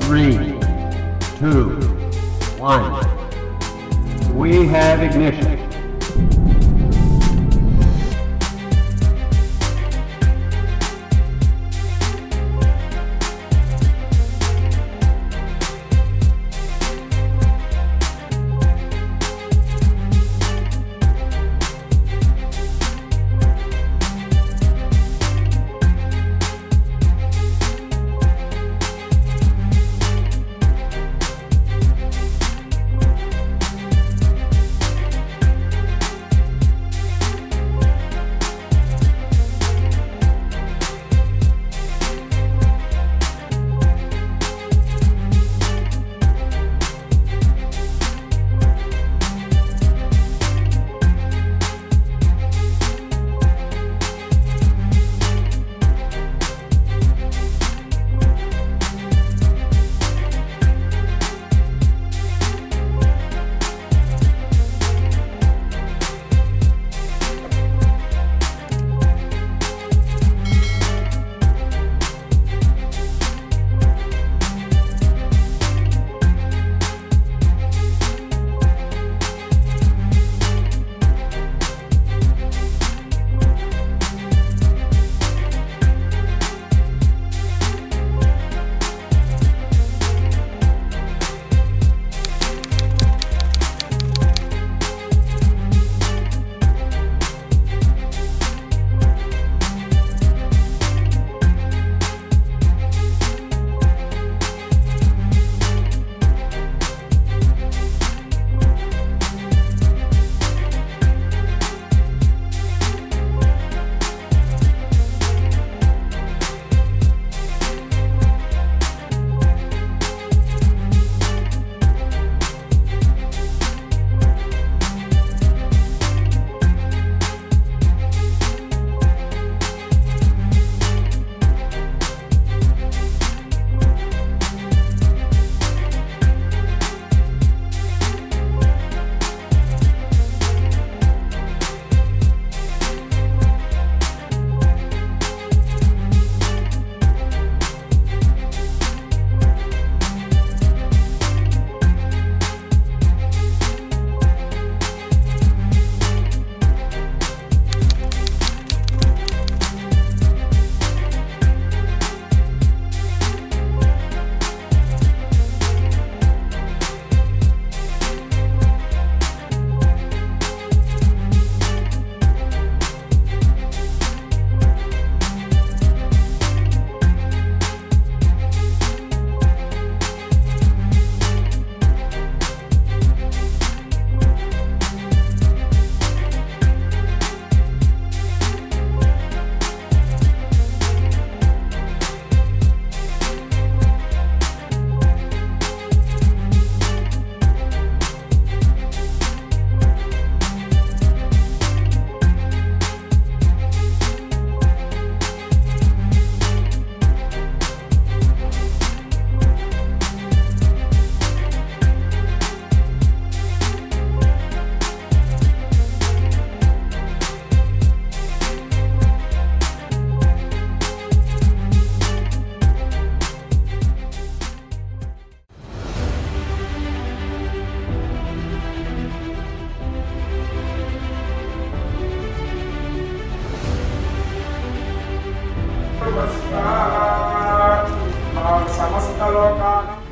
3, 2, 1. We have ignition.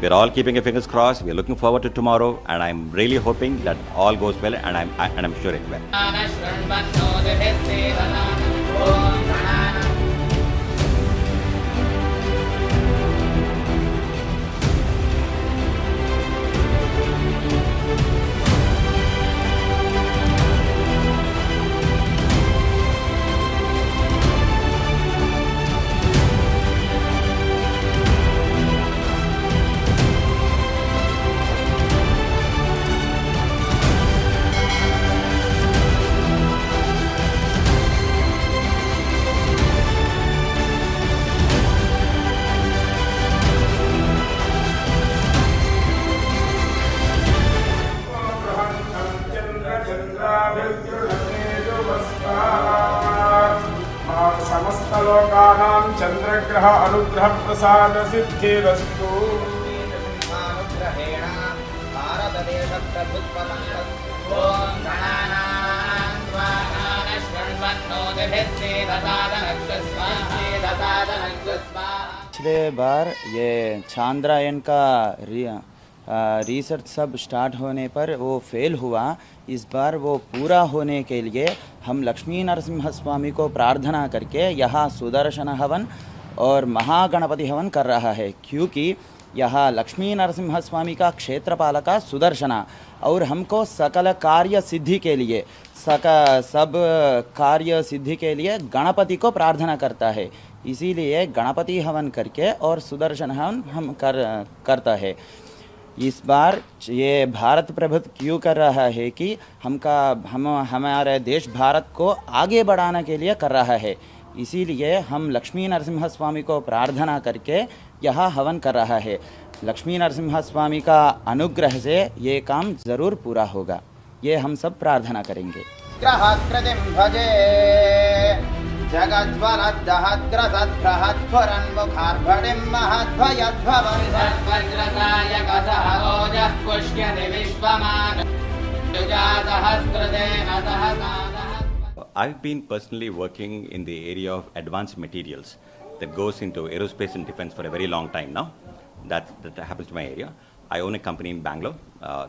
We're all keeping our fingers crossed. We're looking forward to tomorrow, and I'm really hoping that all goes well, and I'm sure it will. समस्तलोकानां चंद्रग्रह अनुग्रह प्रसाद सिद्धिरस्तु। अनुग्रहेण भारतदेशप्रभुत्वं ॐ गणानां त्वा पिछले बार ये चांद्रयान का research सब start होने पर वो fail हुआ। इस बार वो पूरा होने के लिए हम लक्ष्मी नरसिम्हा स्वामी को प्रार्थना करके यहाँ सुदर्शन हवन और महागणपति हवन कर रहा है, क्योंकि यहाँ लक्ष्मी नरसिम्हा स्वामी का क्षेत्रपालका सुदर्शना और हमको सकल कार्य सिद्धि के लिए सब कार्य सिद्धि के लिए गणपति को प्रार्थना करता है। इसीलिए गणपति हवन करके और सुदर्शन हवन हम करता है। इस बार ये भारत प्रभुत्व क्यों कर रहा है कि हमारे देश भारत को आगे बढ़ाने के लिए कर रहा है। इसीलिए हम लक्ष्मी नरसिम्हा स्वामी को प्रार्थना करके यहाँ हवन कर रहा है। लक्ष्मी नरसिम्हा स्वामी का अनुग्रह से ये काम ज़रूर पूरा होगा, ये हम सब प्रार्थना करेंगे। ग्रहकृतिं भजे जगद्वरद्दहद्ग्रसद्बृहत्फुरन्मुखार्भटिं महद्भयद्भवन् सर्वग्रसाय कसहोजः पुष्यति विश्वमानुजासहस्रतेन सहसा। I've been personally working in the area of advanced materials that goes into aerospace and defense for a very long time now. That happens to my area. I own a company in Bangalore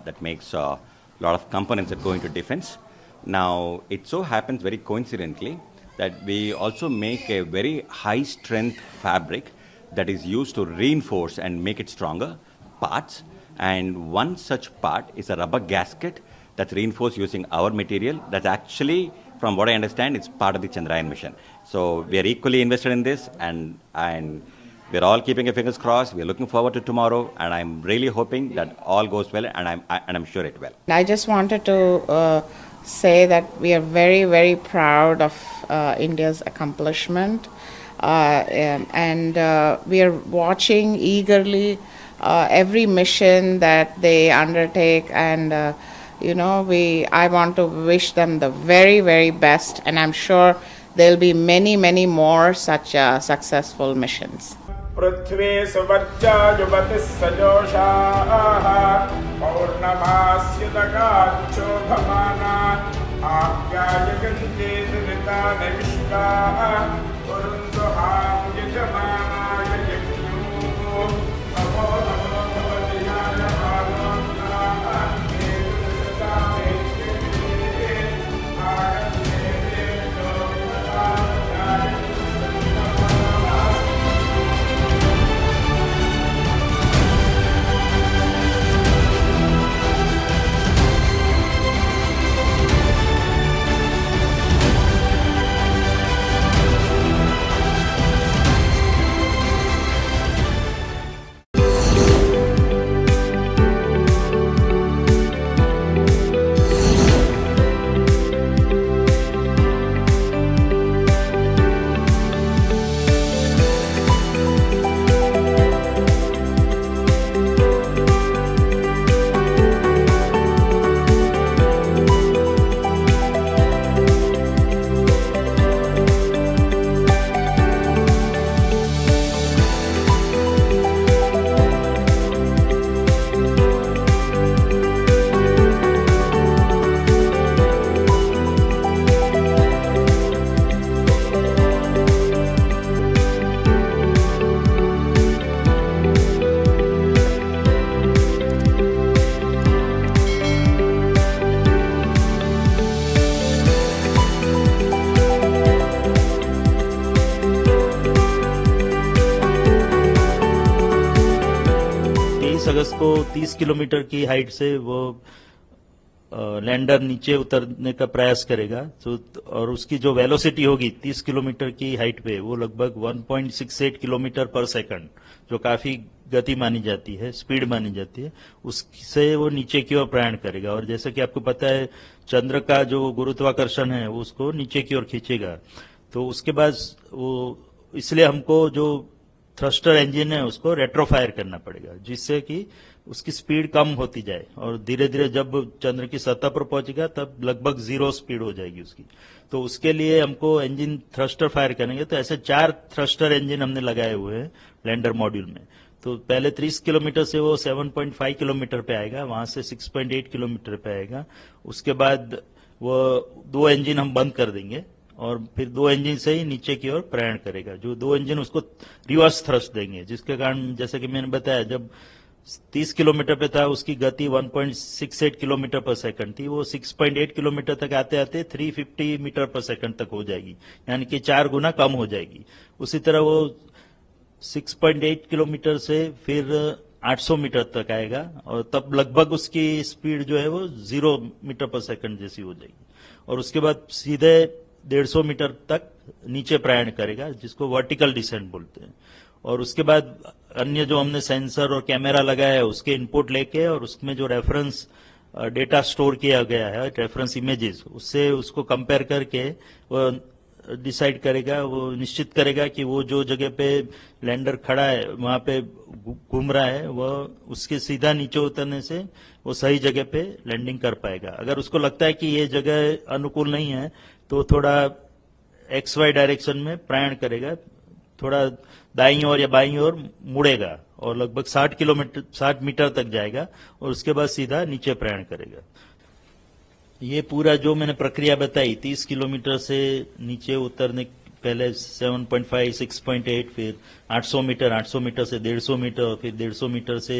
that makes a lot of components that go into defense. Now, it so happens very coincidentally that we also make a very high strength fabric that is used to reinforce and make it stronger parts. And one such part is a rubber gasket that's reinforced using our material. That's actually, from what I understand, it's part of the Chandrayaan mission. So we are equally invested in this, and we're all keeping our fingers crossed. We're looking forward to tomorrow, and I'm really hoping that all goes well, and I'm sure it will. I just wanted to say that we are very, very proud of India's accomplishment, and we are watching eagerly every mission that they undertake, and I want to wish them the very, very best, and I'm sure there'll be many, many more such successful missions. पृथ्वी सुवर्चा युवतिः सजोषाः पौर्णमास्युतकाक्षोभमाना आप्यायकन्ते दुरितानि विश्वाः कुरुन्दुहां यजमानाय यज्ञो नमो नमो भगवतीयाय भागवताय अगस्त को 30 kilometre की height से वो lander नीचे उतरने का प्रयास करेगा। और उसकी जो वेलोसिटी होगी 30 किलोमीटर की हाइट पे, वो लगभग 1.68 किलोमीटर पर सेकंड, जो काफी गति मानी जाती है, स्पीड मानी जाती है, उससे वो नीचे की ओर प्रयाण करेगा। और जैसा कि आपको पता है, चंद्र का जो गुरुत्वाकर्षण है वो उसको नीचे की ओर खींचेगा। तो उसके बाद वो, इसलिए हमको जो थ्रस्टर इंजन है उसको रेट्रोफायर करना पड़ेगा, जिससे कि उसकी स्पीड कम होती जाए और धीरे धीरे जब चंद्र की सतह पर पहुंचेगा तब लगभग 0 स्पीड हो जाएगी उसकी। तो उसके लिए हमको इंजन थ्रस्टर फायर करेंगे। तो ऐसे 4 थ्रस्टर इंजन हमने लगाए हुए हैं लैंडर मॉड्यूल में। तो पहले 30 किलोमीटर से वो 7.5 किलोमीटर पे आएगा, वहां से 6.8 किलोमीटर पे आएगा। उसके बाद वो 2 इंजन हम बंद कर देंगे और फिर 2 इंजन से ही नीचे की ओर प्रयाण करेगा। जो 2 इंजन उसको रिवर्स थ्रस्ट देंगे, जिसके कारण जैसे कि मैंने बताया जब 30 किलोमीटर पे था उसकी गति 1.68 किलोमीटर पर सेकंड थी, वो 6.8 किलोमीटर तक आते आते 350 मीटर पर सेकंड तक हो जाएगी, यानी कि 4 गुना कम हो जाएगी। उसी तरह वो 6.8 किलोमीटर से फिर 800 मीटर तक आएगा और तब लगभग उसकी स्पीड जो है वो 0 मीटर पर सेकंड जैसी हो जाएगी। और उसके बाद सीधे 150 मीटर तक नीचे प्रयाण करेगा, जिसको वर्टिकल डिसेंट बोलते हैं। और उसके बाद अन्य जो हमने सेंसर और कैमरा लगाया है उसके इनपुट लेके और उसमें जो रेफरेंस डेटा स्टोर किया गया है, रेफरेंस इमेजेस, उससे उसको कंपेयर करके वो डिसाइड करेगा, वो निश्चित करेगा कि वो जो जगह पे लैंडर खड़ा है वहां पे घूम रहा है, वह उसके सीधा नीचे उतरने से वो सही जगह पे लैंडिंग कर पाएगा। अगर उसको लगता है कि ये जगह अनुकूल नहीं है तो थोड़ा XY डायरेक्शन में प्रयाण करेगा, थोड़ा दाईं ओर या बाईं ओर मुड़ेगा और लगभग 60 मीटर तक जाएगा और उसके बाद सीधा नीचे प्रयाण करेगा। ये पूरा जो मैंने प्रक्रिया बताई 30 किलोमीटर से नीचे उतरने पहले 7.5, 6.8, फिर 800 मीटर से 150 मीटर और फिर 150 मीटर से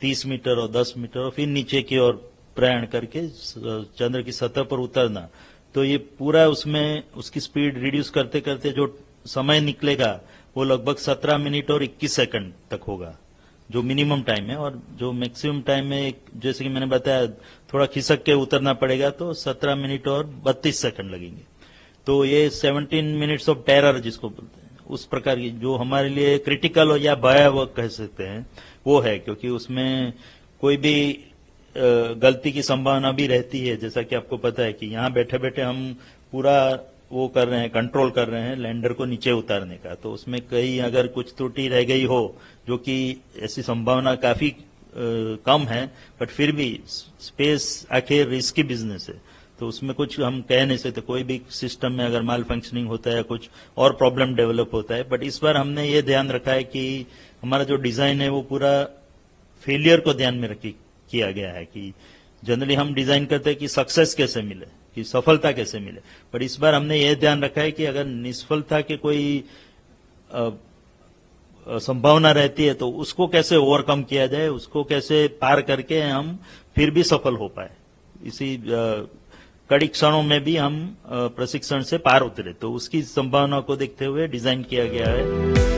30 मीटर और 10 मीटर और फिर नीचे की ओर प्रयाण करके चंद्र की सतह पर उतरना। तो ये पूरा उसमें उसकी स्पीड रिड्यूस करते करते जो समय निकलेगा वो लगभग 17 मिनट और 21 सेकंड तक होगा, जो मिनिमम टाइम है। और जो मैक्सिमम टाइम है जैसे कि मैंने बताया थोड़ा खिसक के उतरना पड़ेगा तो 17 मिनट और 32 सेकंड लगेंगे। तो ये 17 मिनट्स ऑफ टेरर जिसको बोलते हैं, उस प्रकार की जो हमारे लिए क्रिटिकल हो या भयावह कह सकते हैं वो है, क्योंकि उसमें कोई भी गलती की संभावना भी रहती है। जैसा कि आपको पता है कि यहाँ बैठे बैठे हम पूरा वो कर रहे हैं, कंट्रोल कर रहे हैं लैंडर को नीचे उतारने का, तो उसमें कहीं अगर कुछ त्रुटि रह गई हो, जो कि ऐसी संभावना काफी कम है, बट फिर भी स्पेस आखिर रिस्की बिजनेस है, तो उसमें कुछ हम कह नहीं सकते। कोई भी सिस्टम में अगर माल फंक्शनिंग होता है, कुछ और प्रॉब्लम डेवलप होता है, बट इस बार हमने ये ध्यान रखा है कि हमारा जो डिजाइन है वो पूरा फेलियर को ध्यान में रखी किया गया है। कि जनरली हम डिजाइन करते हैं कि सक्सेस कैसे मिले, कि सफलता कैसे मिले, पर इस बार हमने यह ध्यान रखा है कि अगर निष्फलता के कोई संभावना रहती है तो उसको कैसे ओवरकम किया जाए, उसको कैसे पार करके हम फिर भी सफल हो पाए। इसी कड़ी क्षणों में भी हम प्रशिक्षण से पार उतरे, तो उसकी संभावना को देखते हुए डिजाइन किया गया है।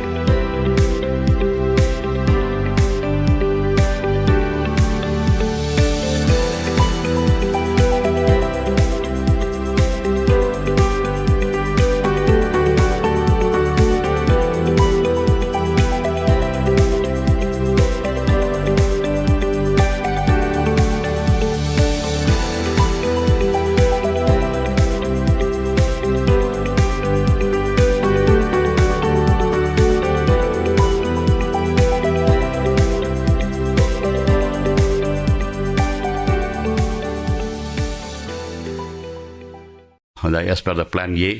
As per the plan A,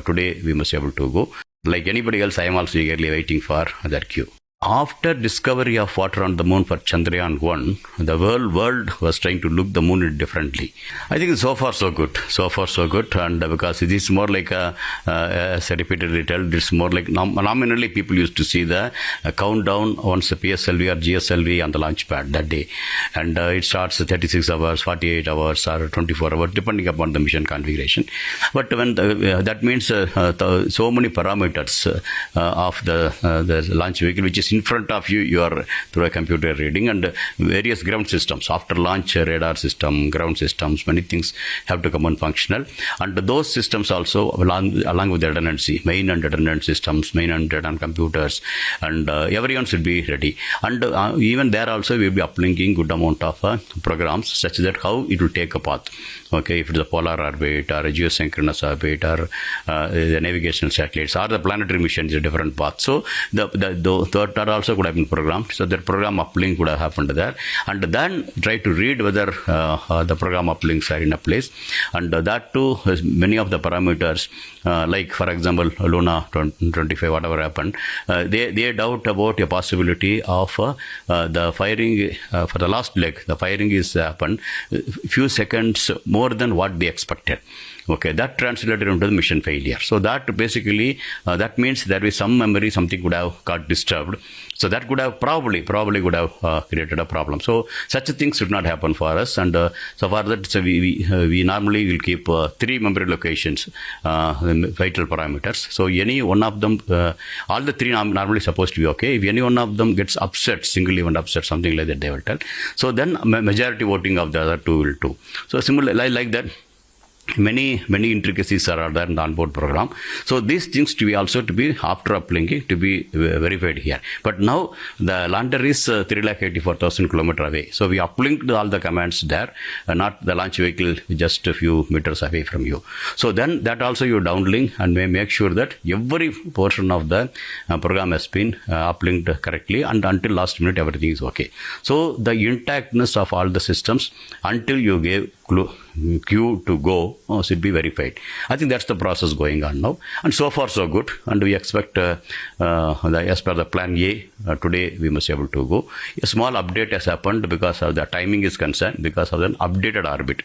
today we must be able to go. Like anybody else, I am also eagerly waiting for that queue. After discovery of water on the moon for Chandrayaan 1, the world was trying to look the moon differently. I think so far so good. So far so good, and because it is more like as I repeatedly tell, it's more like nominally people used to see the countdown once the PSLV or GSLV on the launch pad that day, and it starts 36 hours, 48 hours, or 24 hours depending upon the mission configuration. But when that means so many parameters of the launch vehicle, which is in front of you, you are through a computer reading, and various ground systems, after launch radar system, ground systems, many things have to come on functional, and those systems also along with the redundancy, main and redundant systems, main and redundant computers, and everyone should be ready. And even there also we will be uplinking good amount of programs such that how it will take a path. Okay, if it's a polar orbit or a geosynchronous orbit or the navigational satellites or the planetary mission is a different path. So the that also could have been programmed. So that program uplink would have happened there. And then try to read whether the program uplinks are in a place. And that too, many of the parameters, like for example, Luna 25, whatever happened, they doubt about a possibility of the firing for the last leg. The firing is happened few seconds more than what they expected. Okay, that translated into the mission failure. So that basically, that means there is some memory, something could have got disturbed. So that could have probably would have created a problem. So such things should not happen for us. And so for that, so we normally will keep 3 memory locations, vital parameters. So any one of them, all the 3 are normally supposed to be okay. If any one of them gets upset, single event upset, something like that, they will tell. So then majority voting of the other 2 will do. So similarly, like that, many intricacies are there in the onboard program. So these things to be also to be after uplinking to be verified here. But now the lander is 384,000 kilometers away. So we uplinked all the commands there, not the launch vehicle just a few meters away from you. So then that also you downlink and may make sure that every portion of the program has been uplinked correctly, and until last minute everything is okay. So the intactness of all the systems until you gave Q to go should be verified. I think that's the process going on now, and so far so good. And we expect as per the plan A, today we must be able to go. A small update has happened because of the timing is concerned, because of an updated orbit.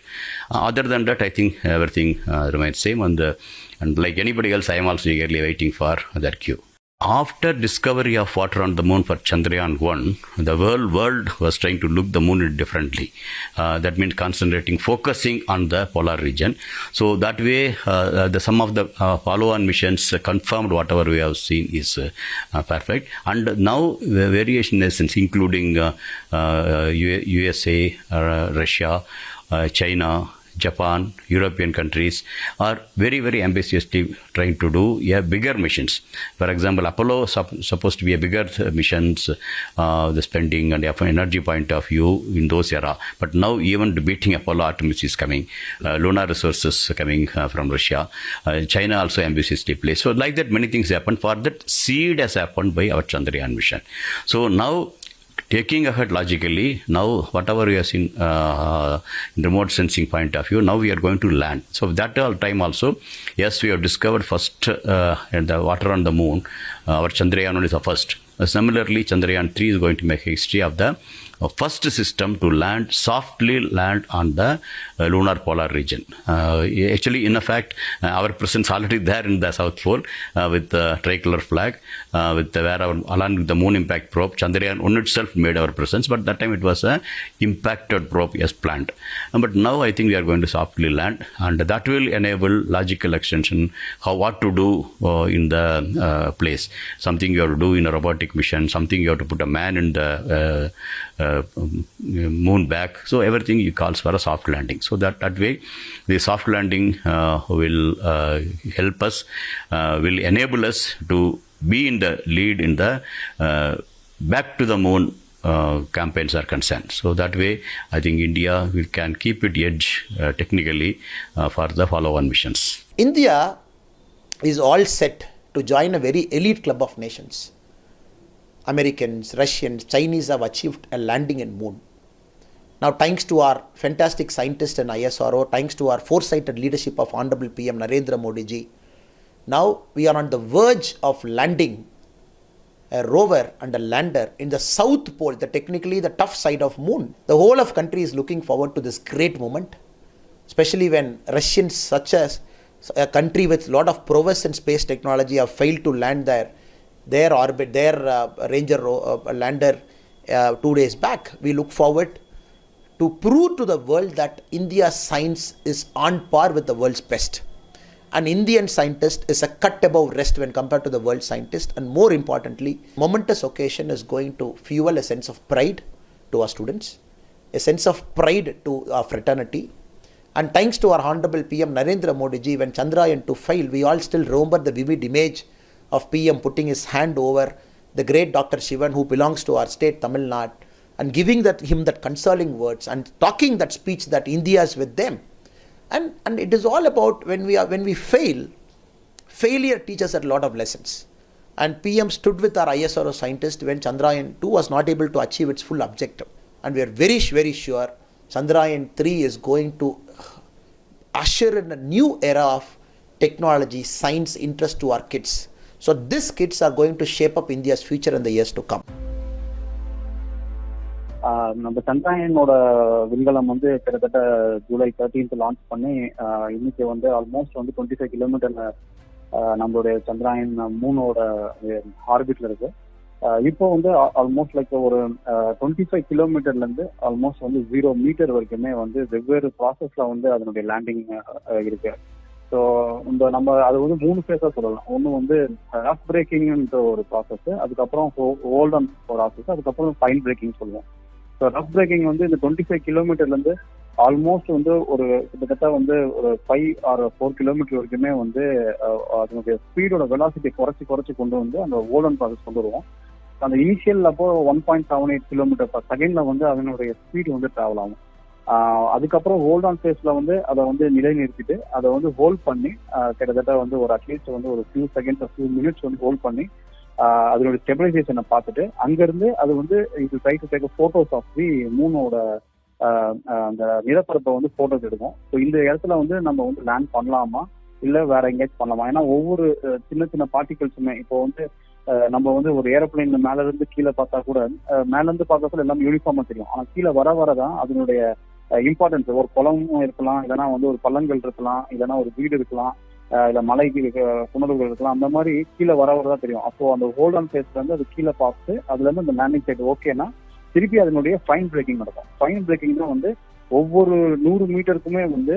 Other than that, I think everything remains same. And like anybody else, I am also eagerly waiting for that Q. After discovery of water on the moon for Chandrayaan-1, the world was trying to look the moon differently. That means concentrating, focusing on the polar region. So that way, some of the follow-on missions confirmed whatever we have seen is perfect. And now variation nations, including USA, Russia, China, Japan, European countries are very, very ambitiously trying to do bigger missions. For example, Apollo supposed to be a bigger missions, the spending and energy point of view in those era. But now even beating Apollo Artemis is coming. Lunar resources coming from Russia. China also ambitiously placed. So like that, many things happened. For that, seed has happened by our Chandrayaan mission. So now, taking ahead logically, now whatever we have seen in remote sensing point of view, now we are going to land. So that time also, yes, we have discovered first the water on the moon. Our Chandrayaan is the first. Similarly, Chandrayaan-3 is going to make history of the first system to softly land on the lunar polar region. Actually, in fact, our presence already there in the South Pole with the tricolor flag, along with the moon impact probe. Chandrayaan-1 itself made our presence, but that time it was a impacted probe as planned. But now I think we are going to softly land, and that will enable logical extension, what to do in the place. Something you have to do in a robotic mission, something you have to put a man in the moon back. So everything calls for a soft landing. So that way, the soft landing will help us, will enable us to be in the lead in the back to the moon campaigns are concerned. So that way, I think India can keep its edge technically for the follow-on missions. India is all set to join a very elite club of nations. Americans, Russians, Chinese have achieved a landing in moon. Now, thanks to our fantastic scientists in ISRO, thanks to our foresighted leadership of Honorable PM Narendra Modi ji, now we are on the verge of landing a rover and a lander in the South Pole, technically the tough side of moon. The whole of country is looking forward to this great moment, especially when Russians, such as a country with a lot of prowess in space technology, have failed to land their orbit, their Ranger lander 2 days back. We look forward to prove to the world that India's science is on par with the world's best. An Indian scientist is a cut above rest when compared to the world scientist, and more importantly, momentous occasion is going to fuel a sense of pride to our students, a sense of pride to our fraternity. And thanks to our Honorable PM Narendra Modi ji, when Chandrayaan-2 failed, we all still remember the vivid image of PM putting his hand over the great Dr. Shivan, who belongs to our state Tamil Nadu, and giving him that consoling words and talking that speech that India is with them. And it is all about when we fail, failure teaches us a lot of lessons. And PM stood with our ISRO scientists when Chandrayaan 2 was not able to achieve its full objective. And we are very, very sure Chandrayaan 3 is going to usher in a new era of technology, science interest to our kids. So these kids are going to shape up India's future in the years to come. நம்ம சந்திராயனோட விண்கலம் வந்து கிட்டத்தட்ட July 13th launch பண்ணி இன்னைக்கு வந்து almost வந்து 25 கிலோமீட்டர்ல நம்மளுடைய சந்திராயன் 3ஓட ஆர்பிட்ல இருக்கு. இப்போ வந்து ஆல்மோஸ்ட் லைக் ஒரு 25 கிலோமீட்டர்ல இருந்து ஆல்மோஸ்ட் வந்து 0 மீட்டர் வரைக்குமே வந்து வெவ்வேறு ப்ராசஸ்ல வந்து அதனுடைய லேண்டிங் இருக்கு. ஸோ இந்த நம்ம அது வந்து 3 ஃபேஸா சொல்லலாம். ஒன்று வந்து ரஃப் பிரேக்கிங்ன்ற ஒரு ப்ராசஸ், அதுக்கப்புறம் ஹோல்ட் ஆன் ப்ராசஸ், அதுக்கப்புறம் ஃபைன் பிரேக்கிங் சொல்லுவோம். ஸோ ரஃப் பிரேக்கிங் வந்து இந்த 25 கிலோமீட்டர்ல இருந்து ஆல்மோஸ்ட் வந்து ஒரு கிட்டத்தட்ட வந்து ஒரு 5 or 4 கிலோமீட்டர் வரைக்குமே வந்து அதனுடைய ஸ்பீடோட வெலாசிட்டி குறைச்சி கொண்டு வந்து அந்த ஹோல்ட் ஆன் ப்ராசஸ் கொண்டு வருவோம். அந்த இனிஷியல் அப்போ 1.78 கிலோமீட்டர் பர் செகண்ட்ல வந்து அதனுடைய ஸ்பீடு வந்து டிராவல் ஆகும். அதுக்கப்புறம் ஹோல்ட் ஆன் ஃபேஸ்ல வந்து அதை வந்து நிலைநிறுத்திட்டு அதை வந்து ஹோல்ட் பண்ணி கிட்டத்தட்ட வந்து ஒரு அட்லீஸ்ட் வந்து ஒரு ஃபியூ செகண்ட்ஸ் ஃபியூ மினிட்ஸ் வந்து ஹோல்ட் பண்ணி அதனுடைய ஸ்டெபிலைசேஷனை பார்த்துட்டு அங்கிருந்து அது வந்து இது try to take photos of the மூனோட அந்த நிலப்பரப்பை வந்து போட்டோஸ் எடுக்கும். ஸோ இந்த இடத்துல வந்து நம்ம வந்து லேண்ட் பண்ணலாமா இல்லை வேற எங்கேயாச்சும் பண்ணலாமா? ஏன்னா ஒவ்வொரு சின்ன சின்ன பார்ட்டிகல்ஸுமே இப்போ வந்து நம்ம வந்து ஒரு ஏரோப்ளைன்ல மேல இருந்து கீழே பார்த்தா கூட மேல இருந்து பார்த்தா கூட எல்லாமே யூனிஃபார்மா தெரியும். ஆனா கீழே வரதான் அதனுடைய இம்பார்ட்டன்ஸ், ஒரு குளமும் இருக்கலாம், இல்லைன்னா வந்து ஒரு பள்ளங்கள் இருக்கலாம், இல்லைன்னா ஒரு வீடு இருக்கலாம், இல்ல மலைக்கு புணர்வுகள் இருக்கலாம். அந்த மாதிரி கீழே வரதான் தெரியும். அப்போ அந்த ஹோல்ட் ஆன் ஃபேஸ்ல இருந்து அது கீழே பார்த்து அதுல இருந்து அந்த லேண்டிங் சைட் ஓகேனா திருப்பி அதனுடைய ஃபைன் பிரேக்கிங் நடக்கும். ஃபைன் பிரேக்கிங் தான் வந்து ஒவ்வொரு 100 மீட்டருக்குமே வந்து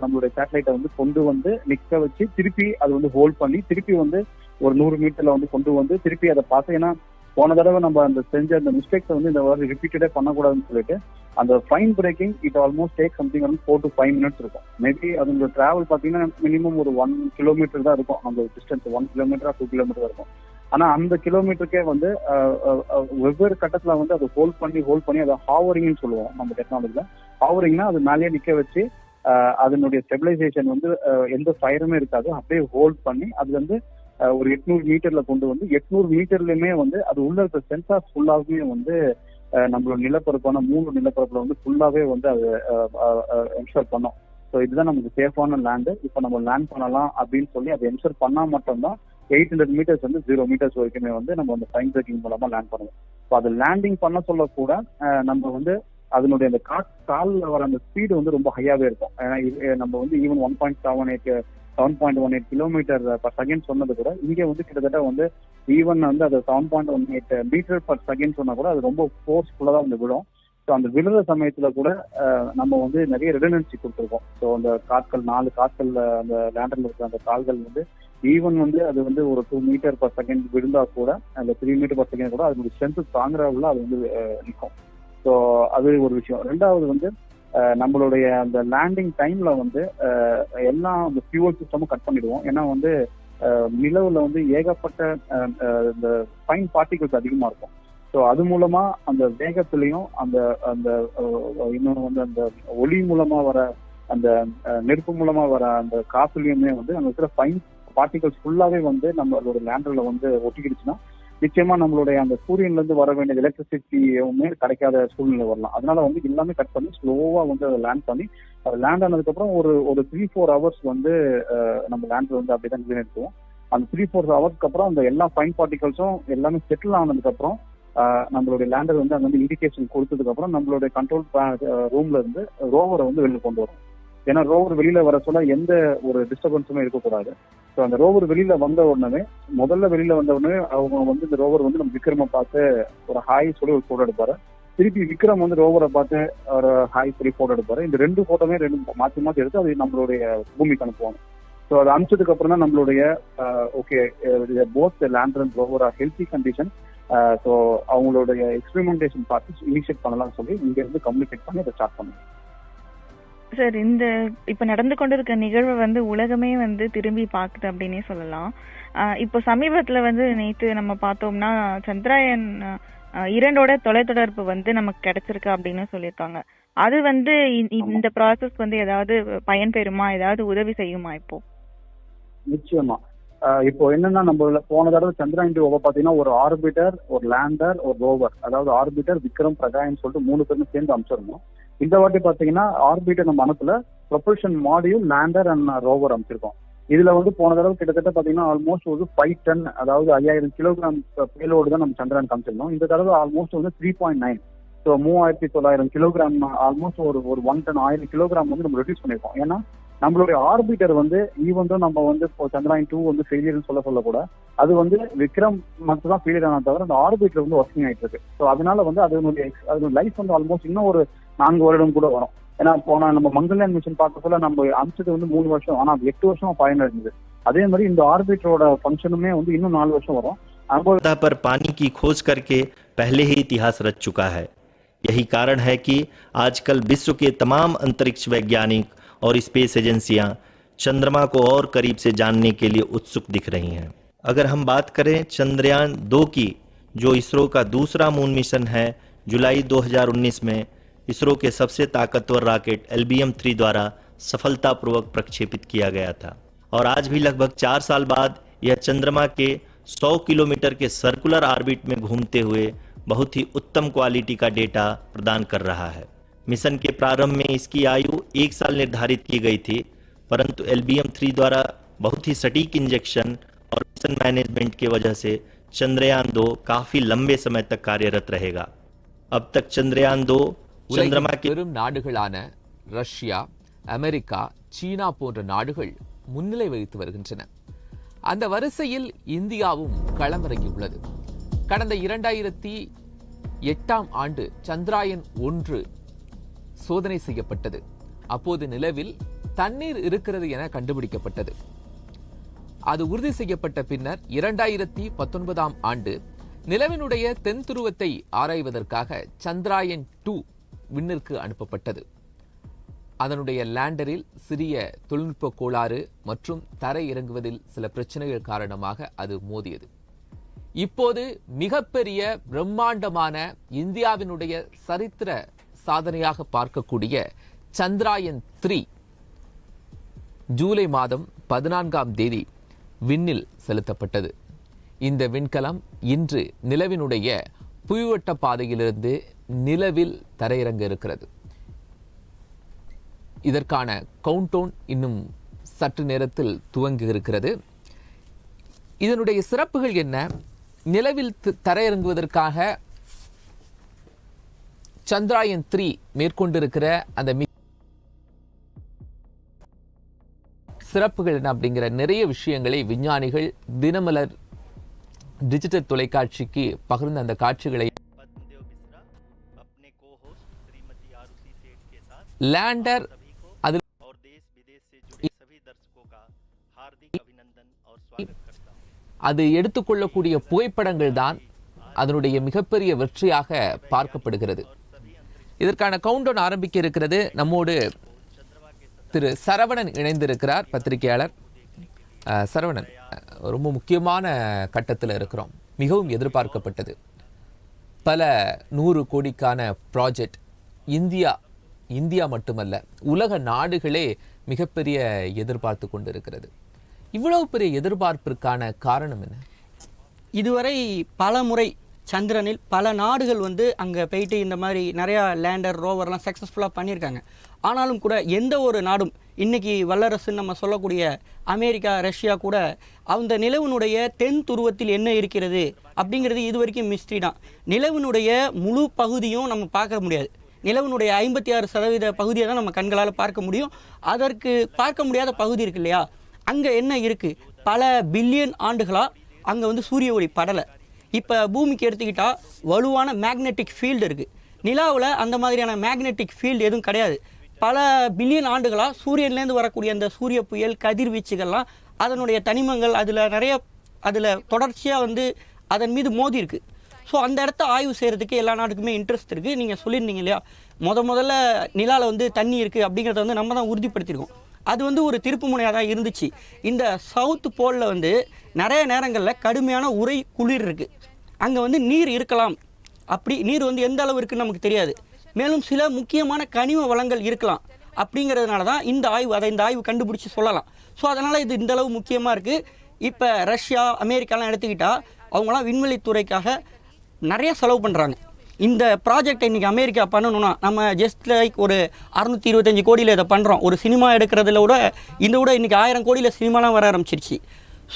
நம்மளுடைய சேட்டலைட்டை வந்து கொண்டு வந்து நிக்க வச்சு திருப்பி அது வந்து ஹோல்ட் பண்ணி திருப்பி வந்து ஒரு 100 மீட்டர்ல வந்து கொண்டு வந்து திருப்பி அதை பார்த்து, ஏன்னா போன தடவை நம்ம அந்த செஞ்ச அந்த மிஸ்டேக்ஸை வந்து இந்த மாதிரி ரிப்பீட்டடே பண்ணக்கூடாதுன்னு சொல்லிட்டு அந்த fine breaking it almost take something around 4 to 5 minutes இருக்கும். மேபி அதோட டிராவல் பார்த்தீங்கன்னா மினிமம் ஒரு 1 கிலோமீட்டர் தான் இருக்கும். அந்த டிஸ்டன்ஸ் 1 கிலோமீட்டரா 2 கிலோமீட்டர் இருக்கும். ஆனா அந்த கிலோமீட்டருக்கே வந்து வெவ்வேறு கட்டத்துல வந்து அதை ஹோல்ட் பண்ணி அதை ஹாவரிங்னு சொல்லுவோம் நம்ம டெக்னாலஜில. ஹாவரிங்னா அது மேலேயே நிக்க வச்சு அதனுடைய ஸ்டெபிலைசேஷன் வந்து எந்த ஃபயருமே இருக்காது, அப்படியே ஹோல்ட் பண்ணி அது வந்து ஒரு 800 மீட்டர்ல கொண்டு வந்து 800 மீட்டர்லயுமே வந்து அது உள்ள இருக்க சென்சார்ஸ் ஃபுல்லாவே வந்து நம்மளோட நிலப்பரப்பான 3 நிலப்பரப்புல வந்து ஃபுல்லாவே வந்து அது என்ஷூர் பண்ணோம். ஸோ இதுதான் நமக்கு சேஃபான லேண்டு. இப்போ நம்ம லேண்ட் பண்ணலாம் அப்படின்னு சொல்லி அதை என்ஷூர் பண்ணா மட்டும்தான் 800 மீட்டர்ஸ் வந்து 0 மீட்டர்ஸ் வரைக்குமே வந்து நம்ம அந்த ஃபைன் பிரேக்கிங் மூலமா லேண்ட் பண்ணுவோம். ஸோ அது லேண்டிங் பண்ண சொல்ல கூட நம்ம வந்து அதனுடைய அந்த காலில் வர அந்த ஸ்பீடு வந்து ரொம்ப ஹையாவே இருக்கும். ஏன்னா நம்ம வந்து ஈவன் 7.18 கிலோமீட்டர் பர் செகண்ட் சொன்னது கூட இங்கே வந்து கிட்டத்தட்ட வந்து ஈவன் வந்து அது 7.18 மீட்டர் பர் செகண்ட் சொன்னா கூட அது ரொம்ப ஃபோர்ஸ்ஃபுல்லா தான் வந்து விழும். ஸோ அந்த விழுற சமயத்துல கூட நம்ம வந்து நிறைய ரிடனன்சி கொடுத்துருக்கோம். ஸோ அந்த 4 காற்கள் அந்த லேண்டர்ல இருக்கிற அந்த கால்கள் வந்து ஈவன் வந்து அது வந்து ஒரு 2 மீட்டர் பர் செகண்ட் விழுந்தா கூட அந்த 3 மீட்டர் பர் செகண்ட் கூட அதனுடைய ஸ்ட்ரென்த் தாங்குறவுல அது வந்து நிற்கும். ஸோ அது ஒரு விஷயம். ரெண்டாவது வந்து நம்மளுடைய அந்த லேண்டிங் டைம்ல வந்து எல்லா அந்த ஃபியூவல் சிஸ்டமும் கட் பண்ணிடுவோம். ஏன்னா வந்து நிலவுல வந்து ஏகப்பட்ட இந்த ஃபைன் பார்ட்டிகல்ஸ் அதிகமா இருக்கும். ஸோ அது மூலமா அந்த வேகத்திலையும் அந்த அந்த இன்னொன்று வந்து அந்த ஒளி மூலமா வர அந்த நெருப்பு மூலமா வர அந்த காத்துலயுமே வந்து அங்க இருக்கிற ஃபைன் பார்ட்டிகல்ஸ் ஃபுல்லாவே வந்து நம்மளோட லேண்டர்ல வந்து ஒட்டிக்கிடுச்சுன்னா நிச்சயமா நம்மளுடைய அந்த சூரியன்ல இருந்து வர வேண்டிய எலக்ட்ரிசிட்டியுமே கிடைக்காத சூழ்நிலை வரலாம். அதனால வந்து எல்லாமே கட் பண்ணி ஸ்லோவா வந்து அதை லேண்ட் பண்ணி அது லேண்ட் ஆனதுக்கு அப்புறம் ஒரு 3-4 hours வந்து நம்ம லேண்டர் வந்து அப்படிதான் நிறுத்துவோம். அந்த 3-4 ஹவர்ஸ்க்கு அப்புறம் அந்த எல்லா ஃபைன் பார்ட்டிகல்ஸும் எல்லாமே செட்டில் ஆனதுக்கு அப்புறம் நம்மளுடைய லேண்டர் வந்து அங்க வந்து இண்டிகேஷன் கொடுத்ததுக்கு அப்புறம் நம்மளுடைய கண்ட்ரோல் ரூம்ல இருந்து ரோவரை வந்து வெளியில கொண்டு வரும். ஏன்னா ரோவர் வெளியில வர சொல்ல எந்த ஒரு டிஸ்டர்பன்ஸுமே இருக்கக்கூடாது. ஸோ அந்த ரோவர் வெளியில வந்த உடனே அவங்க வந்து இந்த ரோவர் வந்து நம்ம விக்ரமை பார்த்து ஒரு ஹாய் சொல்லி ஒரு போட்டோ எடுப்பாரு. திருப்பி விக்ரம் வந்து ரோவரை பார்த்து ஒரு ஹாய் சொல்லி போட்டோ எடுப்பாரு. இந்த 2 போட்டோமே மாற்றி எடுத்து அது நம்மளுடைய பூமிக்கு அனுப்புவாங்க. ஸோ அதை அனுப்பிச்சதுக்கு அப்புறம் தான் நம்மளுடைய okay both lander and rover R healthy condition. So அவங்களுடைய எக்ஸ்பெரிமெண்டேஷன் பார்த்து இனிஷியேட் பண்ணலாம்னு சொல்லி இங்க இருந்து கம்யூனிகேட் பண்ணி அதை ஸ்டார்ட் பண்ணுவோம். சார், இந்த இப்ப நடந்து கொண்டிருக்க நிகழ்வை வந்து உலகமே வந்து திரும்பி பார்க்குது அப்படின்னே சொல்லலாம். இப்போ சமீபத்துல வந்து நேற்று நம்ம பார்த்தோம்னா சந்திராயன் 2 தொலைத்தொடர்பு வந்து நமக்கு கிடைச்சிருக்கு அப்படின்னு சொல்லியிருக்காங்க. அது வந்து இந்த ப்ராசஸ் வந்து ஏதாவது பயன்பெறுமா, ஏதாவது உதவி செய்யுமா? இப்போ நிச்சயமா இப்போ என்னன்னா நம்ம போன தடவை சந்திரயான் 2 பாத்தீங்கன்னா ஒரு ஆர்பிட்டர், ஒரு லேண்டர், ஒரு ரோவர், அதாவது ஆர்பிட்டர், விக்ரம், பிரகாயன் சொல்லிட்டு 3 பேரும் சேர்ந்து அனுப்பிச்சிருந்தோம். இந்த வாட்டி பாத்தீங்கன்னா ஆர்பிட்டர் நம்ம அனுப்பல, propulsion module, lander and rover அனுப்பிச்சிருக்கோம். இதுல போன தடவை கிட்டத்தட்ட பாத்தீங்கன்னா ஆல்மோஸ்ட் ஒரு 5 டன், அதாவது 5000 கிலோகிராம் பேலோடு தான் நம்ம சந்திரயான் காமிச்சிருந்தோம். இந்த தடவை ஆல்மோஸ்ட் 3.9, ஸோ 3900 கிலோகிராம், ஆல்மோஸ்ட் ஒரு 1 டன் 1000 கிலோகிராம் நம்ம ரெடியூஸ் பண்ணிருக்கோம். ஏன்னா நம்மளுடைய ஆர்பிட்டர் ஈவன் தான் நம்ம இப்போ சந்திரயான் 2 ஃபெயிலியர்னு சொல்லக்கூட, அது விக்ரம் மட்டும் தான் ஃபெயிலியர் ஆனா தவிர அந்த ஆர்பிட்டர் ஒர்க்கிங் ஆயிட்டு இருக்கு. ஸோ அதனால அதனுடைய லைஃப் ஆல்மோஸ்ட் இன்னும் ஒரு 4 வருடம் கூட வரும். ஏன்னா போன நம்ம மங்கள்யான் மிஷன் பார்க்கறதுல நம்ம அமிச்சது 3 வருஷம், ஆனா 8 வருஷமா பயணம் இருந்தது. அதே மாதிரி இந்த ஆர்பிட்டரோட ஃபங்க்ஷனுமே இன்னும் 4 வருஷம் வரும். पर पानी की खोज करके पहले ही इतिहास रच चुका है। यही कारण है कि आजकल विश्व के तमाम अंतरिक्ष वैज्ञानिक और स्पेस एजेंसियां चंद्रमा को और करीब से जानने के लिए उत्सुक दिख रही हैं। अगर हम बात करें चंद्रयान 2 की, जो इसरो का दूसरा मून मिशन है, जुलाई 2019 में इसरो के सबसे ताकतवर रॉकेट LBM-3 द्वारा सफलतापूर्वक प्रक्षेपित किया गया था और आज भी लगभग 4 साल बाद यह चंद्रमा के 100 किलोमीटर के सर्कुलर ऑर्बिट में घूमते हुए बहुत ही उत्तम क्वालिटी का डेटा प्रदान कर रहा है। मिशन के प्रारंभ में इसकी आयु 1 साल निर्धारित की गई थी, परंतु LBM-3 द्वारा बहुत ही सटीक इंजेक्शन और मिशन मैनेजमेंट की वजह से चंद्रयान 2 काफी लंबे समय तक कार्यरत रहेगा। अब तक चंद्रयान 2 चंद्रमा के பெரும் நாடுகளான ரஷ்யா, அமெரிக்கா, சீனா போன்ற நாடுகள் முன்னிலை வகித்து வருகின்றன. அந்த வரிசையில் இந்தியாவும் களமிறங்கியுள்ளது. கடந்த 2008ஆம் ஆண்டு சந்திரயான் 1 சோதனை செய்யப்பட்டது. அப்போது நிலவில் தண்ணீர் இருக்கிறது என கண்டுபிடிக்கப்பட்டது. அது உறுதி செய்யப்பட்ட பின்னர் 2019ஆம் ஆண்டு நிலவினுடைய தென் துருவத்தை ஆராய்வதற்காக சந்திரயான் 2 விண்ணிற்கு அனுப்பப்பட்டது. அதனுடைய லேண்டரில் சிறிய தொழில்நுட்ப கோளாறு மற்றும் தரை இறங்குவதில் சில பிரச்சனைகள் காரணமாக அது மோதியது. இப்போது மிகப்பெரிய பிரம்மாண்டமான இந்தியாவினுடைய சரித்திர சாதனையாக பார்க்கக்கூடிய சந்திரயான் 3 ஜூலை மாதம் 14ஆம் தேதி விண்ணில் செலுத்தப்பட்டது. இந்த விண்கலம் இன்று நிலவினுடைய புவிவட்ட பாதையிலிருந்து நிலவில் தரையிறங்க இருக்கிறது. இதற்கான கவுண்டவுன் இன்னும் சற்று நேரத்தில் துவங்க இருக்கிறது. இதனுடைய சிறப்புகள் என்ன? நிலவில் தரையிறங்குவதற்காக சந்திரயான் 3 மேற்கொண்டிருக்கிற அந்த சிறப்புகள் என்ன அப்படிங்கிற நிறைய விஷயங்களை விஞ்ஞானிகள் தினமலர் டிஜிட்டல் தொலைக்காட்சிக்கு பகிர்ந்த அந்த காட்சிகளை லேண்டர் அது எடுத்துக்கொள்ளக்கூடிய புகைப்படங்கள் தான் அதனுடைய மிகப்பெரிய வெற்றியாக பார்க்கப்படுகிறது. இதற்கான கவுண்டவுன் ஆரம்பிக்க இருக்கிறது. நம்மோடு திரு சரவணன் இணைந்திருக்கிறார், பத்திரிகையாளர். சரவணன், ரொம்ப முக்கியமான கட்டத்தில் இருக்கிறோம். மிகவும் எதிர்பார்க்கப்பட்டது. பல 100 கோடிக்கான ப்ராஜெக்ட். இந்தியா மட்டுமல்ல, உலக நாடுகளே மிகப்பெரிய எதிர்பார்த்து கொண்டிருக்கிறது. இவ்வளவு பெரிய எதிர்பார்ப்பிற்கான காரணம் என்ன? இதுவரை பல முறை சந்திரனில் பல நாடுகள் அங்கே போயிட்டு இந்த மாதிரி நிறையா லேண்டர், ரோவர்லாம் சக்ஸஸ்ஃபுல்லாக பண்ணியிருக்காங்க. ஆனாலும் கூட எந்த ஒரு நாடும், இன்றைக்கி வல்லரசுன்னு நம்ம சொல்லக்கூடிய அமெரிக்கா, ரஷ்யா கூட அந்த நிலவினுடைய தென் துருவத்தில் என்ன இருக்கிறது அப்படிங்கிறது இது வரைக்கும் மிஸ்ட்ரி தான். நிலவினுடைய முழு பகுதியும் நம்ம பார்க்க முடியாது. நிலவினுடைய 56% பகுதியை தான் நம்ம கண்களால் பார்க்க முடியும். அதற்கு பார்க்க முடியாத பகுதி இருக்கு இல்லையா, அங்கே என்ன இருக்குது? பல பில்லியன் ஆண்டுகளாக அங்கே சூரிய ஒளி படலை. இப்போ பூமிக்கு எடுத்துக்கிட்டால் வலுவான மேக்னெட்டிக் ஃபீல்டு இருக்குது. நிலாவில் அந்த மாதிரியான மேக்னெட்டிக் ஃபீல்டு எதுவும் கிடையாது. பல பில்லியன் ஆண்டுகளாக சூரியன்லேருந்து வரக்கூடிய அந்த சூரிய புயல் கதிர்வீச்சுகள்லாம் அதனுடைய தனிமங்கள் அதில் தொடர்ச்சியாக அதன் மீது மோதி இருக்குது. ஸோ அந்த இடத்த ஆய்வு செய்கிறதுக்கு எல்லா நாட்டுக்குமே இன்ட்ரெஸ்ட் இருக்குது. நீங்கள் சொல்லியிருந்தீங்க இல்லையா, முதல்ல நிலாவில் தண்ணி இருக்குது அப்படிங்கிறத நம்ம தான் உறுதிப்படுத்தியிருக்கோம். அது ஒரு திருப்பு முனையாக தான் இருந்துச்சு. இந்த சவுத் போலில் நிறைய நேரங்களில் கடுமையான உறை குளிர் இருக்குது. அங்கே நீர் இருக்கலாம். அப்படி நீர் எந்த அளவு இருக்குன்னு நமக்கு தெரியாது. மேலும் சில முக்கியமான கனிம வளங்கள் இருக்கலாம். அப்படிங்கிறதுனால தான் இந்த ஆய்வு கண்டுபிடிச்சி சொல்லலாம். ஸோ அதனால் இது இந்த அளவு முக்கியமாக இருக்குது. இப்போ ரஷ்யா அமெரிக்காலாம் எடுத்துக்கிட்டால் அவங்களாம் விண்வெளித்துறைக்காக நிறைய செலவு பண்ணுறாங்க. இந்த ப்ராஜெக்டை இன்றைக்கி அமெரிக்கா பண்ணணும்னா நம்ம ஜஸ்ட் லைக் ஒரு 625 கோடியில் இதை பண்ணுறோம். ஒரு சினிமா எடுக்கிறதுல விட இந்த விட இன்றைக்கி 1000 கோடியில் சினிமாலாம் வர ஆரம்பிச்சிருச்சு.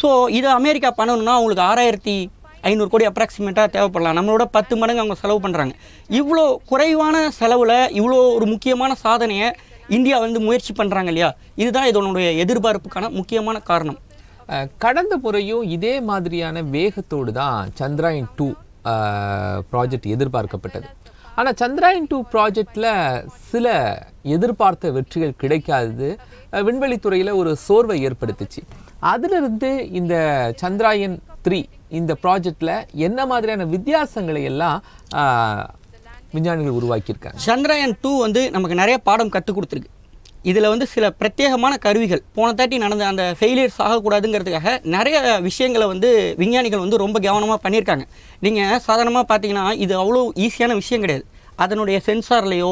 ஸோ இதை அமெரிக்கா பண்ணணும்னா அவங்களுக்கு 6500 கோடி அப்ராக்சிமேட்டாக தேவைப்படலாம். நம்மளோட 10 மடங்கு அவங்க செலவு பண்ணுறாங்க. இவ்வளோ குறைவான செலவில் இவ்வளோ ஒரு முக்கியமான சாதனையை இந்தியா வந்து முயற்சி பண்ணுறாங்க இல்லையா, இதுதான் இதனுடைய எதிர்பார்ப்புக்கான முக்கியமான காரணம். கடந்த முறையும் இதே மாதிரியான வேகத்தோடு தான் சந்திராயன் 2 ப்ராஜெக்ட் எதிர்பார்க்கப்பட்டது. ஆனால் சந்திராயன் 2 ப்ராஜெக்டில் சில எதிர்பார்த்த வெற்றிகள் கிடைக்காதது விண்வெளித்துறையில் ஒரு சோர்வை ஏற்படுத்துச்சு. அதிலிருந்து இந்த சந்திராயன் 3 இந்த ப்ராஜெக்டில் என்ன மாதிரியான வித்தியாசங்களை எல்லாம் விஞ்ஞானிகள் உருவாக்கியிருக்காங்க? சந்திராயன் 2 வந்து நமக்கு நிறைய பாடம் கற்றுக் கொடுத்துருக்கு. இதில் வந்து சில பிரத்யேகமான கருவிகள் போன தாட்டி நடந்த அந்த ஃபெயிலியர்ஸ் ஆகக்கூடாதுங்கிறதுக்காக நிறைய விஷயங்களை வந்து விஞ்ஞானிகள் வந்து ரொம்ப கவனமாக பண்ணியிருக்காங்க. நீங்கள் சாதாரணமாக பார்த்தீங்கன்னா இது அவ்வளோ ஈஸியான விஷயம் கிடையாது. அதனுடைய சென்சார்லேயோ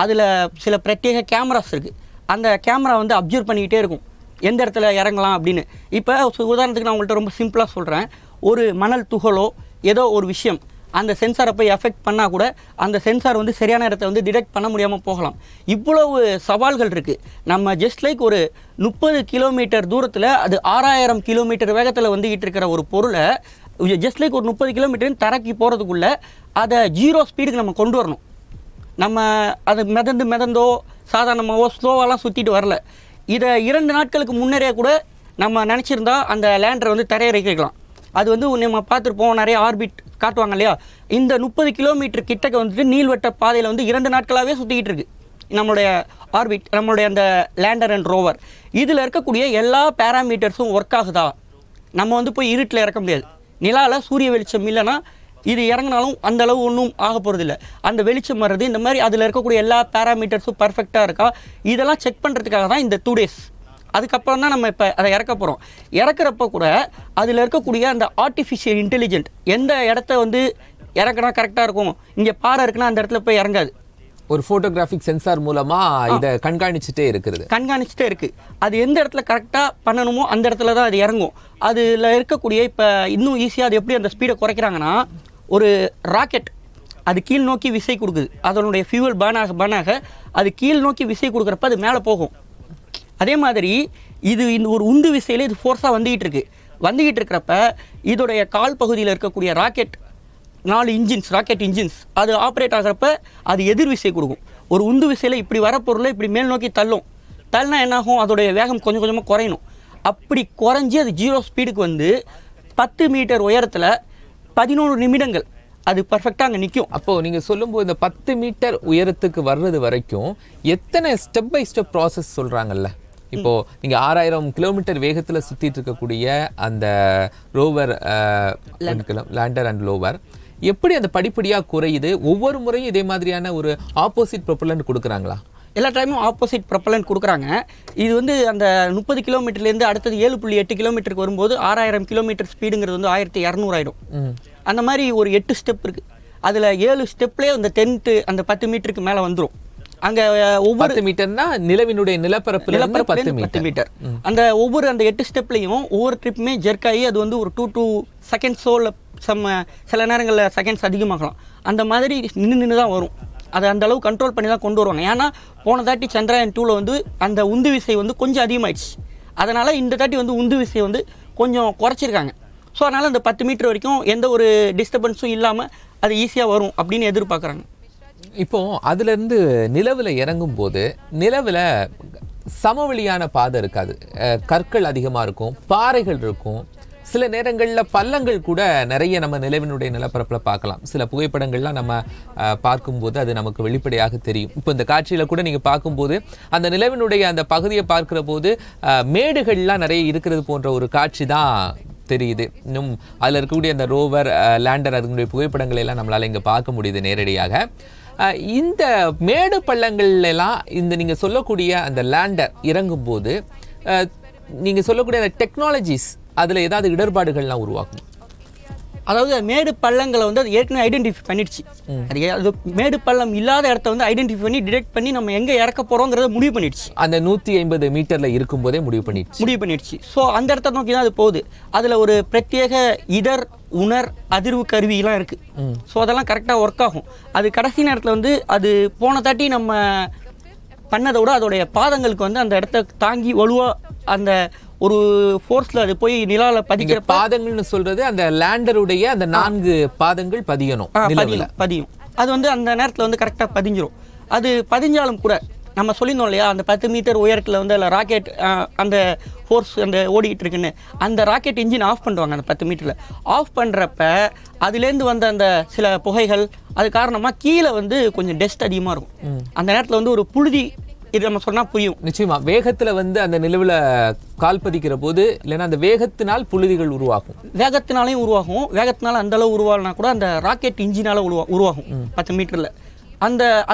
அதில் சில பிரத்யேக கேமராஸ் இருக்குது. அந்த கேமரா வந்து அப்சர்வ் பண்ணிக்கிட்டே இருக்கும் எந்த இடத்துல இறங்கலாம் அப்படின்னு. இப்போ உதாரணத்துக்கு நான் உங்கள்கிட்ட ரொம்ப சிம்பிளாக சொல்கிறேன். ஒரு மணல் துகளோ ஏதோ ஒரு விஷயம் அந்த சென்சாரை போய் எஃபெக்ட் பண்ணால் கூட அந்த சென்சார் வந்து சரியான இடத்த வந்து டிடெக்ட் பண்ண முடியாமல் போகலாம். இவ்வளவு சவால்கள் இருக்குது. நம்ம ஜஸ்ட் லைக் ஒரு 30 கிலோமீட்டர் தூரத்தில் அது 6000 கிலோமீட்டர் வேகத்தில் வந்துக்கிட்டு இருக்கிற ஒரு பொருளை ஜஸ்ட் லைக் ஒரு 30 கிலோமீட்டர் தரக்கி போகிறதுக்குள்ளே அதை 0 ஸ்பீடுக்கு நம்ம கொண்டு வரணும். நம்ம அதை மிதந்தோ சாதாரணமாகவோ ஸ்லோவாலாம் சுற்றிட்டு வரல. இதை 2 நாட்களுக்கு முன்னரே கூட நம்ம நினச்சிருந்தா அந்த லேண்டரை வந்து தரையிறக்கலாம். அது வந்து நம்ம பார்த்துருப்போம், நிறைய ஆர்பிட் காட்டுவாங்க இல்லையா. இந்த 30 கிலோமீட்டர் கிட்டக்க வந்துட்டு நீள்வட்ட பாதையில் வந்து 2 நாட்களாகவே சுற்றிக்கிட்டு இருக்குது நம்மளுடைய ஆர்பிட், நம்மளுடைய அந்த லேண்டர் அண்ட் ரோவர். இதில் இருக்கக்கூடிய எல்லா பேராமீட்டர்ஸும் ஒர்க் ஆகுதா? நம்ம வந்து போய் இருட்டில் இறக்க முடியாது. நிலாவில் சூரிய வெளிச்சம் இல்லைன்னா இது இறங்கினாலும் அந்த அளவு ஒன்றும் ஆக போகிறதில்ல. அந்த வெளிச்சம் வர்றது இந்த மாதிரி அதில் இருக்கக்கூடிய எல்லா பேராமீட்டர்ஸும் பர்ஃபெக்டாக இருக்கா, இதெல்லாம் செக் பண்ணுறதுக்காக தான் இந்த 2 days. அதுக்கப்புறம் தான் நம்ம இப்போ அதை இறக்க போகிறோம். இறக்குறப்ப கூட அதில் இருக்கக்கூடிய அந்த ஆர்டிஃபிஷியல் இன்டெலிஜென்ட் எந்த இடத்த வந்து இறக்குனா கரெக்டாக இருக்கும், இங்கே பாறை இருக்குன்னா அந்த இடத்துல போய் இறங்காது. ஒரு ஃபோட்டோகிராஃபிக் சென்சார் மூலமாக இதை கண்காணிச்சுட்டே இருக்குது. அது எந்த இடத்துல கரெக்டாக பண்ணணுமோ அந்த இடத்துல தான் அது இறங்கும். அதில் இருக்கக்கூடிய இப்போ இன்னும் ஈஸியாக அது எப்படி அந்த ஸ்பீடை குறைக்கிறாங்கன்னா, ஒரு ராக்கெட் அது கீழ் நோக்கி விசை கொடுக்குது. அதனுடைய ஃபியூவல் பர்னாக அது கீழ் நோக்கி விசை கொடுக்குறப்ப அது மேலே போகும். அதே மாதிரி இது இந்த ஒரு உந்து விசையில் இது ஃபோர்ஸாக வந்துக்கிட்டு இருக்கிறப்ப இதோடைய கால் பகுதியில் இருக்கக்கூடிய ராக்கெட் 4 ராக்கெட் இன்ஜின்ஸ் அது ஆப்ரேட் ஆகிறப்ப அது எதிர் விசை கொடுக்கும். ஒரு உந்து விசையில் இப்படி வர பொருளை இப்படி மேல் நோக்கி தள்ளினா என்னாகும், அதோடைய வேகம் கொஞ்சம் கொஞ்சமாக குறையணும். அப்படி குறைஞ்சி அது 0 ஸ்பீடுக்கு வந்து 10 மீட்டர் உயரத்தில் 11 நிமிடங்கள் அது பர்ஃபெக்டாக அங்கே நிற்கும். அப்போது நீங்கள் சொல்லும்போது இந்த 10 மீட்டர் உயரத்துக்கு வர்றது வரைக்கும் எத்தனை ஸ்டெப் பை ஸ்டெப் ப்ராசஸ் சொல்கிறாங்கல்ல. இப்போது நீங்கள் 6000 கிலோமீட்டர் வேகத்தில் சுற்றிட்டு இருக்கக்கூடிய அந்த ரோவர் லேண்டர் அண்ட் லோவர் எப்படி அந்த படிப்படியாக குறையுது? ஒவ்வொரு முறையும் இதே மாதிரியான ஒரு ஆப்போசிட் ப்ரொப்பல்லண்ட் கொடுக்குறாங்களா? எல்லா டைமும் ஆப்போசிட் ப்ரொப்பல்லண்ட் கொடுக்குறாங்க. இது வந்து அந்த 30 கிலோமீட்டர்லேருந்து அடுத்தது 7.8 கிலோமீட்டருக்கு வரும்போது 6000 கிலோமீட்டர் ஸ்பீடுங்கிறது வந்து 1200 ஆகிடும். அந்த மாதிரி ஒரு 8 ஸ்டெப் இருக்குது. அதில் 7 ஸ்டெப்லேயே அந்த 10 மீட்டருக்கு மேலே வந்துடும். அங்கே ஒவ்வொரு 10 மீட்டர்னா நிலவினுடைய நிலப்பரப்பு 10 மீட்டர். அந்த ஒவ்வொரு அந்த 8 ஸ்டெப்லையும் ஒவ்வொரு ட்ரிப்புமே ஜெர்க் ஆகி அது வந்து ஒரு 2 செகண்ட்ஸோ இல்லை சில நேரங்களில் செகண்ட்ஸ் அதிகமாகலாம். அந்த மாதிரி நின்று தான் வரும். அதை அந்த அளவு கண்ட்ரோல் பண்ணி தான் கொண்டு வருவாங்க. ஏன்னா போன தாட்டி சந்திராயன் 2ல் வந்து அந்த உந்து விசை வந்து கொஞ்சம் அதிகமாகிடுச்சு. அதனால் இந்த தாட்டி வந்து உந்து விசை வந்து கொஞ்சம் குறைச்சிருக்காங்க. ஸோ அதனால் அந்த 10 மீட்டர் வரைக்கும் எந்த ஒரு டிஸ்டர்பன்ஸும் இல்லாமல் அது ஈஸியாக வரும் அப்படின்னு எதிர்பார்க்குறாங்க. இப்போது அதுலேருந்து நிலவில் இறங்கும் போது நிலவில் சமவெளியான பாதை இருக்காது. கற்கள் அதிகமாக இருக்கும், பாறைகள் இருக்கும், சில நேரங்களில் பள்ளங்கள் கூட நிறைய நம்ம நிலவினுடைய நிலப்பரப்பில் பார்க்கலாம். சில புகைப்படங்கள்லாம் நம்ம பார்க்கும்போது அது நமக்கு வெளிப்படையாக தெரியும். இப்போ இந்த காட்சியில் கூட நீங்கள் பார்க்கும்போது அந்த நிலவினுடைய அந்த பகுதியை பார்க்குற போது மேடுகள்லாம் நிறைய இருக்கிறது போன்ற ஒரு காட்சி தான் தெரியுது. இன்னும் அதில் இருக்கக்கூடிய அந்த ரோவர் லேண்டர் அதனுடைய புகைப்படங்களை எல்லாம் நம்மளால் இங்கே பார்க்க முடியுது நேரடியாக. இந்த மேடு பள்ளங்கள்லாம் இந்த நீங்கள் சொல்லக்கூடிய அந்த லேண்டர் இறங்கும்போது நீங்கள் சொல்லக்கூடிய அந்த டெக்னாலஜிஸ் அதில் ஏதாவது இடர்பாடுகள்லாம் உருவாக்கும்? அதாவது மேடு பள்ளங்களை வந்து அது ஏற்கனவே ஐடென்டிஃபை பண்ணிடுச்சு. அது மேடு பள்ளம் இல்லாத இடத்த வந்து ஐடென்டிஃபை பண்ணி டிடெக்ட் பண்ணி நம்ம எங்கே இறக்க போகிறோங்கிறத முடிவு பண்ணிடுச்சு. அந்த 150 மீட்டரில் இருக்கும்போதே முடிவு பண்ணிடுச்சு. ஸோ அந்த இடத்த நோக்கி தான் அது போகுது. அதில் ஒரு பிரத்யேக இதர் உணர் அதிர்வு கருவிலாம் இருக்குது. ஸோ அதெல்லாம் கரெக்டாக ஒர்க் ஆகும். அது கடைசி நேரத்தில் வந்து அது போன தாட்டி நம்ம பண்ணதை விட அதோடைய பாதங்களுக்கு வந்து அந்த இடத்த தாங்கி வலுவாக அந்த ஒரு ஃபோர்ஸில் அது போய் நிலாவில் பதிக்கிற பாதங்கள்னு சொல்றது அந்த லேண்டருடைய அந்த 4 பாதங்கள் பதியும். அது வந்து அந்த நேரத்தில் வந்து கரெக்டாக பதிஞ்சிரும். அது பதிஞ்சாலும் கூட நம்ம சொல்லியிருந்தோம் இல்லையா, அந்த 10 மீட்டர் உயரத்தில் வந்து அதில் ராக்கெட் அந்த ஃபோர்ஸ் அந்த ஓடிக்கிட்டு இருக்குன்னு, அந்த ராக்கெட் இன்ஜின் ஆஃப் பண்ணுவாங்க. அந்த 10 மீட்டரில் ஆஃப் பண்ணுறப்ப அதுலேருந்து வந்த அந்த சில புகைகள் அது காரணமாக கீழே வந்து கொஞ்சம் டஸ்ட் அதிகமாக இருக்கும். அந்த நேரத்தில் வந்து ஒரு புழுதி, இது நம்ம சொன்னா புரியும். நிச்சயமா வேகத்துல வந்து அந்த நிலவுல கால் பதிக்கிற போது இல்லைன்னா அந்த வேகத்தினால் புழுதிகள் உருவாகும். வேகத்தினாலையும் உருவாகும். வேகத்தினால அந்த அளவு உருவாகனா கூட அந்த ராக்கெட் இன்ஜினால உருவாகும் 10 மீட்டர்ல.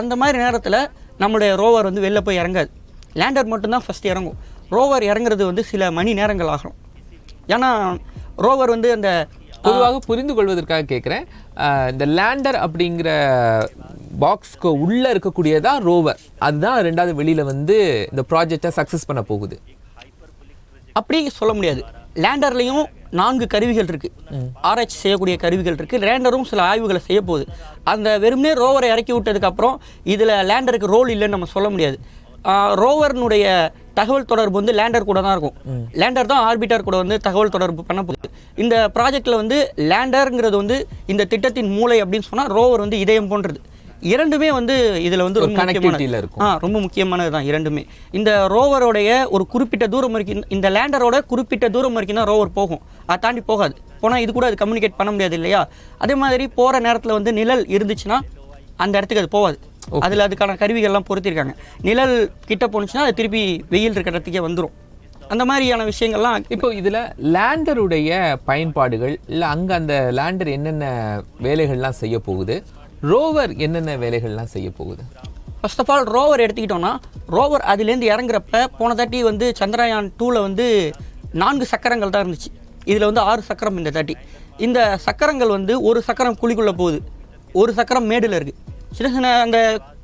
அந்த மாதிரி நேரத்தில் நம்மளுடைய ரோவர் வந்து வெளில போய் இறங்காது. லேண்டர் மட்டும்தான் ஃபர்ஸ்ட் இறங்கும். ரோவர் இறங்குறது வந்து சில மணி நேரங்கள் ஆகும். ஏன்னா ரோவர் வந்து அந்த பொதுவாக புரிந்து கொள்வதற்காக கேட்குறேன், இந்த லேண்டர் அப்படிங்கிற பாக்ஸ்க்கு உள்ளே இருக்கக்கூடியதான் ரோவர். அதுதான் 2வது வெளியில் வந்து இந்த ப்ராஜெக்டை சக்ஸஸ் பண்ண போகுது. அப்படி சொல்ல முடியாது. லேண்டர்லேயும் 4 கருவிகள் இருக்குது, ஆராய்ச்சி செய்யக்கூடிய கருவிகள் இருக்குது. லேண்டரும் சில ஆய்வுகளை செய்ய போகுது. அந்த வெறுமனே ரோவரை இறக்கி விட்டதுக்கப்புறம் இதில் லேண்டருக்கு ரோல் இல்லைன்னு நம்ம சொல்ல முடியாது. ரோவர்னுடைய தகவல் தொடர்பு வந்து லேண்டர் கூட தான் இருக்கும். லேண்டர் தான் ஆர்பிட்டர் கூட வந்து தகவல் தொடர்பு பண்ண போகுது. இந்த ப்ராஜெக்டில் வந்து லேண்டருங்கிறது வந்து இந்த திட்டத்தின் மூளை அப்படின்னு சொன்னால் ரோவர் வந்து இதயம் போன்றது. இரண்டுமே வந்து இதில் வந்து ரொம்ப முக்கியமானது தான் இரண்டுமே. இந்த ரோவரோடைய ஒரு குறிப்பிட்ட தூரம் வரைக்கும், இந்த லேண்டரோட குறிப்பிட்ட தூரம் வரைக்கும் தான் ரோவர் போகும். அதை தாண்டி போகாது. போனால் இது கூட அது கம்யூனிகேட் பண்ண முடியாது இல்லையா. அதே மாதிரி போகிற நேரத்தில் வந்து நிழல் இருந்துச்சுன்னா அந்த இடத்துக்கு அது போகாது. அதில் அதுக்கான கருவிகள்லாம் பொருத்திருக்காங்க. நிழல் கிட்ட போனுச்சுன்னா அது திருப்பி வெயில் இருக்கிற இடத்துக்கே வந்துடும். அந்த மாதிரியான விஷயங்கள்லாம். இப்போ இதில் லேண்டருடைய பயன்பாடுகள் இல்லை, அங்கே அந்த லேண்டர் என்னென்ன வேலைகள்லாம் செய்ய போகுது, ரோவர் என்னென்ன வேலைகள்லாம் செய்ய போகுது? ஃபர்ஸ்ட் ஆஃப் ஆல் ரோவர் எடுத்துக்கிட்டோம்னா, ரோவர் அதுலேருந்து இறங்குறப்ப போன தாட்டி வந்து சந்திரயான் 2ல் வந்து 4 சக்கரங்கள் தான் இருந்துச்சு. இதில் வந்து 6 சக்கரம் இந்த தாட்டி. இந்த சக்கரங்கள் வந்து ஒரு சக்கரம் குழிக்குள்ளே போகுது, ஒரு சக்கரம் மேடில் இருக்குது. சின்ன சின்ன அந்த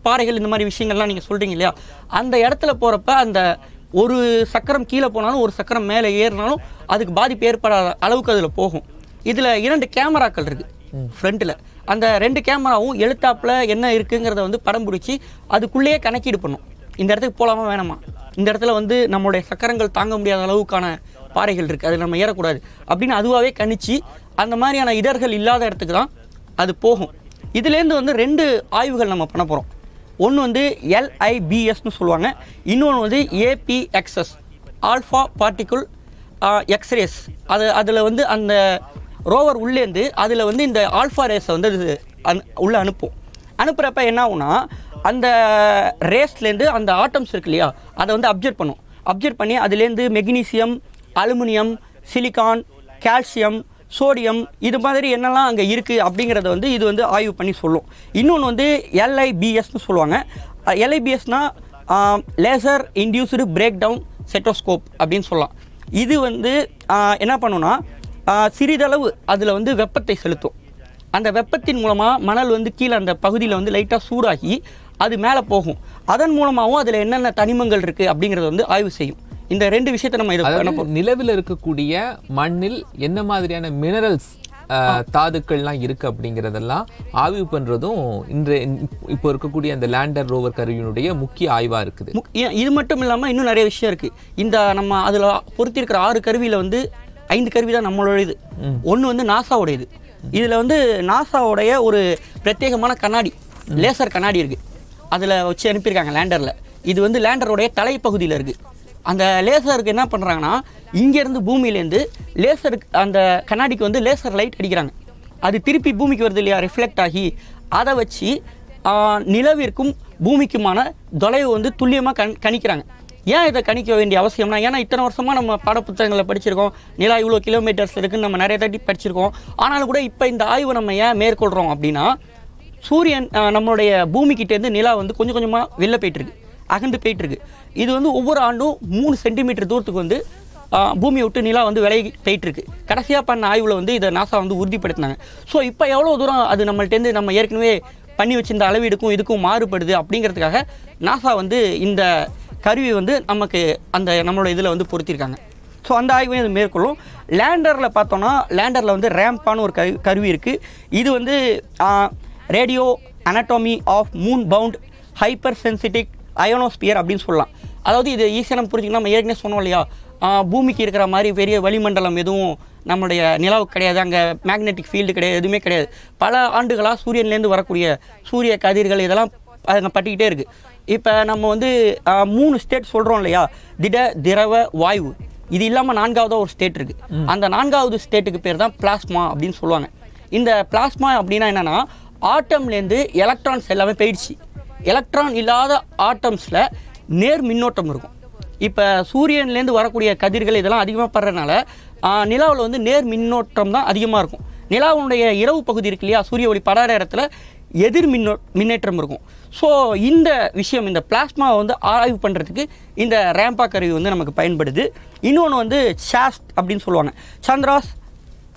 பாறைகள் இந்த மாதிரி விஷயங்கள்லாம் நீங்கள் சொல்கிறீங்க இல்லையா, அந்த இடத்துல போகிறப்ப அந்த ஒரு சக்கரம் கீழே போனாலும் ஒரு சக்கரம் மேலே ஏறினாலும் அதுக்கு பாதிப்பு ஏற்படாத அளவுக்கு அதில் போகும். இதில் 2 கேமராக்கள் இருக்குது ஃப்ரண்ட்டில். அந்த 2 கேமராவும் எழுத்தாப்பில் என்ன இருக்குங்கிறத வந்து படம் பிடிச்சி அதுக்குள்ளேயே கணக்கீடு பண்ணும். இந்த இடத்துக்கு போகலாமா வேணாமா, இந்த இடத்துல வந்து நம்மளுடைய சக்கரங்கள் தாங்க முடியாத அளவுக்கான பாறைகள் இருக்குது, அது நம்ம ஏறக்கூடாது அப்படின்னு அதுவாகவே கணிச்சு அந்த மாதிரியான இடர்கள் இல்லாத இடத்துக்கு தான் அது போகும். இதுலேருந்து வந்து 2 ஆய்வுகள் நம்ம பண்ண போகிறோம். ஒன்று வந்து LIBSன்னு சொல்லுவாங்க, இன்னொன்று வந்து APXS ஆல்ஃபா பார்ட்டிகுல் எக்ஸ்ரேஸ். அதில் வந்து அந்த ரோவர் உள்ளேருந்து அதில் வந்து இந்த ஆல்ஃபா ரேஸை வந்து அது உள்ளே அனுப்புகிறப்ப என்ன ஆகுனா, அந்த ரேஸ்லேருந்து அந்த ஆட்டம்ஸ் இருக்கு இல்லையா, அதை வந்து அப்சர்வ் பண்ணி அதுலேருந்து magnesium, aluminium, silicon, calcium, sodium, இது மாதிரி என்னெல்லாம் அங்கே இருக்குது அப்படிங்கிறத வந்து இது வந்து ஆய்வு பண்ணி சொல்லும். இன்னொன்று வந்து LIBSன்னு சொல்லுவாங்க. LIBSனால் லேசர் இன்டியூஸ்டு பிரேக் டவுன் செட்டோஸ்கோப் அப்படின்னு சொல்லலாம். இது வந்து என்ன பண்ணுன்னா, சிறிதளவு அதில் வந்து வெப்பத்தை செலுத்தும். அந்த வெப்பத்தின் மூலமாக மணல் வந்து கீழே அந்த பகுதியில் வந்து லைட்டாக சூடாகி அது மேலே போகும். அதன் மூலமாகவும் அதில் என்னென்ன தனிமங்கள் இருக்குது அப்படிங்கிறத வந்து ஆய்வு செய்யும். இந்த 2 விஷயத்தை நம்ம இதில் நிலவில் இருக்கக்கூடிய மண்ணில் என்ன மாதிரியான மினரல்ஸ் தாதுக்கள்லாம் இருக்குது அப்படிங்கிறதெல்லாம் ஆய்வு பண்ணுறதும் இப்போ இருக்கக்கூடிய அந்த லேண்டர் ரோவர் கருவியினுடைய முக்கிய ஆய்வாக இருக்குது. இது மட்டும் இல்லாமல் இன்னும் நிறைய விஷயம் இருக்குது. இந்த நம்ம அதில் பொருத்திருக்கிற 6 கருவியில் வந்து 5 கருவி தான் நம்மளோடது. ஒன்று வந்து நாசாவுடையது. இதில் வந்து நாசாவுடைய ஒரு பிரத்யேகமான கண்ணாடி, லேசர் கண்ணாடி இருக்குது, அதில் வச்சு அனுப்பியிருக்காங்க லேண்டரில். இது வந்து லேண்டருடைய தலைப்பகுதியில் இருக்குது. அந்த லேசருக்கு என்ன பண்ணுறாங்கன்னா, இங்கேருந்து பூமியிலேருந்து லேசருக்கு அந்த கண்ணாடிக்கு வந்து லேசர் லைட் அடிக்கிறாங்க. அது திருப்பி பூமிக்கு வருது இல்லையா, ரிஃப்ளெக்ட் ஆகி அதை வச்சு நிலவிற்கும் பூமிக்குமான தொலைவு வந்து துல்லியமாக கணிக்கிறாங்க. ஏன் இதை கணிக்க வேண்டிய அவசியம்னா, ஏன்னா இத்தனை வருஷமாக நம்ம பாடப்புத்தகங்களில் படிச்சிருக்கோம், நிலா இவ்வளோ கிலோமீட்டர்ஸ் இருக்குன்னு நம்ம நிறைய தாட்டி படிச்சிருக்கோம். ஆனாலும் கூட இப்போ இந்த ஆய்வு நம்ம ஏன் மேற்கொள்கிறோம் அப்படின்னா, சூரியன் நம்மளுடைய பூமிக்கிட்டேருந்து நிலா வந்து கொஞ்சம் கொஞ்சமாக வெளில போயிட்டுருக்கு, அகண்டு போயிட்டுருக்கு. இது வந்து ஒவ்வொரு ஆண்டும் 3 சென்டிமீட்டர் தூரத்துக்கு வந்து பூமியை விட்டு நிலா வந்து விலகி போயிட்டுருக்கு. கடைசியாக பண்ண ஆய்வில் வந்து இதை நாசா வந்து உறுதிப்படுத்தினாங்க. ஸோ இப்போ எவ்வளோ தூரம் அது நம்மள்டேருந்து நம்ம ஏற்கனவே பண்ணி வச்சிருந்த அளவீடுக்கும் இதுக்கும் மாறுபடுது அப்படிங்கிறதுக்காக நாசா வந்து இந்த கருவி வந்து நமக்கு அந்த நம்மளோட இதில் வந்து பொருத்திருக்காங்க. ஸோ அந்த ஆய்வையும் இது மேற்கொள்ளும். லேண்டரில் பார்த்தோன்னா லேண்டரில் வந்து ரேம்பான ஒரு கருவி இருக்குது. இது வந்து radio anatomy of moon bound hyper sensitive ionosphere அப்படின்னு சொல்லலாம். அதாவது இது ஈஸியாக நம்ம புரிஞ்சுக்கணும். நம்ம ஏற்கனவே சொன்னோம் இல்லையா, பூமிக்கு இருக்கிற மாதிரி பெரிய வளிமண்டலம் எதுவும் நம்முடைய நிலவுக்கு கிடையாது, அங்கே மேக்னெட்டிக் ஃபீல்டு கிடையாது, எதுவுமே கிடையாது. பல ஆண்டுகளாக சூரியன்லேருந்து வரக்கூடிய சூரிய கதிர்கள் இதெல்லாம் அங்கே பட்டிக்கிட்டே இருக்குது. இப்போ நம்ம வந்து 3 ஸ்டேட் சொல்கிறோம் இல்லையா, திட திரவ வாயு. இது இல்லாமல் 4வது ஒரு ஸ்டேட் இருக்குது. அந்த 4வது ஸ்டேட்டுக்கு பேர் தான் பிளாஸ்மா அப்படின்னு சொல்லுவாங்க. இந்த பிளாஸ்மா அப்படின்னா என்னென்னா, ஆட்டம்லேருந்து எலக்ட்ரான்ஸ் எல்லாமே போயிடுச்சு. எலக்ட்ரான் இல்லாத ஆட்டம்ஸில் நேர் மின்னோட்டம் இருக்கும். இப்போ சூரியன்லேருந்து வரக்கூடிய கதிர்கள் இதெல்லாம் அதிகமாக படுறதுனால நிலாவில் வந்து நேர் மின்னோட்டம் தான் அதிகமாக இருக்கும். நிலாவுடைய இரவு பகுதி இருக்கு இல்லையா, சூரிய ஒளி படாத இடத்துல எதிர் மின்னேற்றம் இருக்கும். ஸோ இந்த விஷயம், இந்த பிளாஸ்மாவை வந்து ஆய்வு பண்ணுறதுக்கு இந்த ரேம்பா கருவி வந்து நமக்கு பயன்படுது. இன்னொன்று வந்து சாஸ்ட் அப்படின்னு சொல்லுவாங்க, Chandra's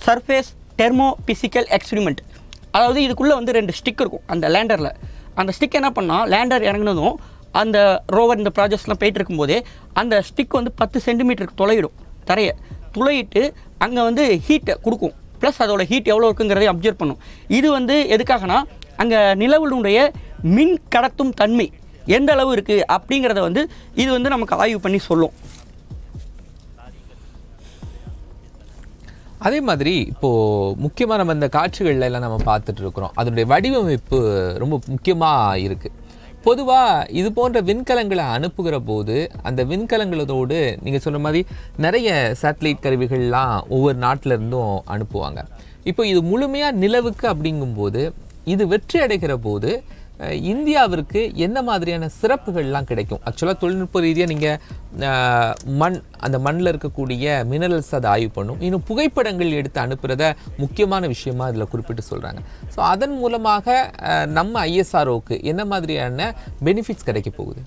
surface thermo physical experiment. அதாவது இதுக்குள்ளே வந்து 2 ஸ்டிக் இருக்கும் அந்த லேண்டரில். அந்த ஸ்டிக் என்ன பண்ணால், லேண்டர் இறங்கினதும் அந்த ரோவர் இந்த ப்ராஜெக்ட்ஸ்லாம் போயிட்டு இருக்கும்போதே அந்த ஸ்டிக் வந்து 10 சென்டிமீட்டருக்கு துளையிடும், தரையை துளையிட்டு அங்கே வந்து ஹீட்டை கொடுக்கும். ப்ளஸ் அதோட ஹீட் எவ்வளோ இருக்குங்கிறதையும் அப்சர்வ் பண்ணும். இது வந்து எதுக்காகனா, அங்கே நிலவுடைய மின் கடத்தும் தன்மை எந்த அளவு இருக்குது அப்படிங்கிறத வந்து இது வந்து நமக்கு ஆய்வு பண்ணி சொல்லும். அதே மாதிரி இப்போது முக்கியமாக நம்ம இந்த காட்சிகள்ல எல்லாம் நம்ம பார்த்துட்டு இருக்கிறோம், அதனுடைய வடிவமைப்பு ரொம்ப முக்கியமாக இருக்குது. பொதுவாக இது போன்ற விண்கலங்களை அனுப்புகிற போது அந்த விண்கலங்களோடு நீங்கள் சொன்ன மாதிரி நிறைய சேட்டலைட் கருவிகள்லாம் ஒவ்வொரு நாட்டிலேருந்தும் அனுப்புவாங்க. இப்போ இது முழுமையாக நிலவுக்கு அப்படிங்கும்போது, இது வெற்றி அடைகிற போது இந்தியாவிற்கு என்ன மாதிரியான சிறப்புகள்லாம் கிடைக்கும்? ஆக்சுவலாக தொழில்நுட்ப ரீதியாக நீங்கள் அந்த மண்ணில் இருக்கக்கூடிய மினரல்ஸ் அதை ஆய்வு பண்ணும். இன்னும் புகைப்படங்கள் எடுத்து அனுப்புகிறத முக்கியமான விஷயமா இதில் குறிப்பிட்டு சொல்கிறாங்க. ஸோ அதன் மூலமாக நம்ம ISROக்கு என்ன மாதிரியான பெனிஃபிட்ஸ் கிடைக்க போகுது?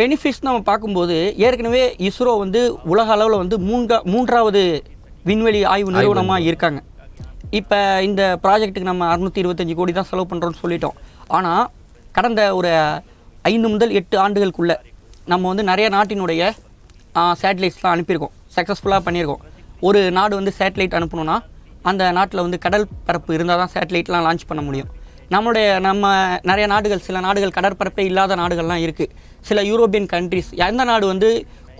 பெனிஃபிட்ஸ் நம்ம பார்க்கும்போது, ஏற்கனவே இஸ்ரோ வந்து உலக அளவில் வந்து 3வது விண்வெளி ஆய்வு நிறுவனமாக இருக்காங்க. இப்போ இந்த ப்ராஜெக்ட்டுக்கு நம்ம 625 கோடி தான் செலவு பண்ணுறோன்னு சொல்லிட்டோம். ஆனால் கடந்த ஒரு 5 முதல் 8 ஆண்டுகளுக்குள்ளே நம்ம வந்து நிறைய நாட்டினுடைய சேட்டலைட்ஸ்லாம் அனுப்பியிருக்கோம், சக்ஸஸ்ஃபுல்லாக பண்ணியிருக்கோம். ஒரு நாடு வந்து சேட்டலைட் அனுப்பணுன்னா அந்த நாட்டில் வந்து கடல் பரப்பு இருந்தால் தான் சேட்டலைட்லாம் லான்ச் பண்ண முடியும். நம்ம நிறைய நாடுகள், சில நாடுகள் கடற்பரப்பே இல்லாத நாடுகள்லாம் இருக்குது. சில யூரோப்பியன் கண்ட்ரிஸ், எந்த நாடு வந்து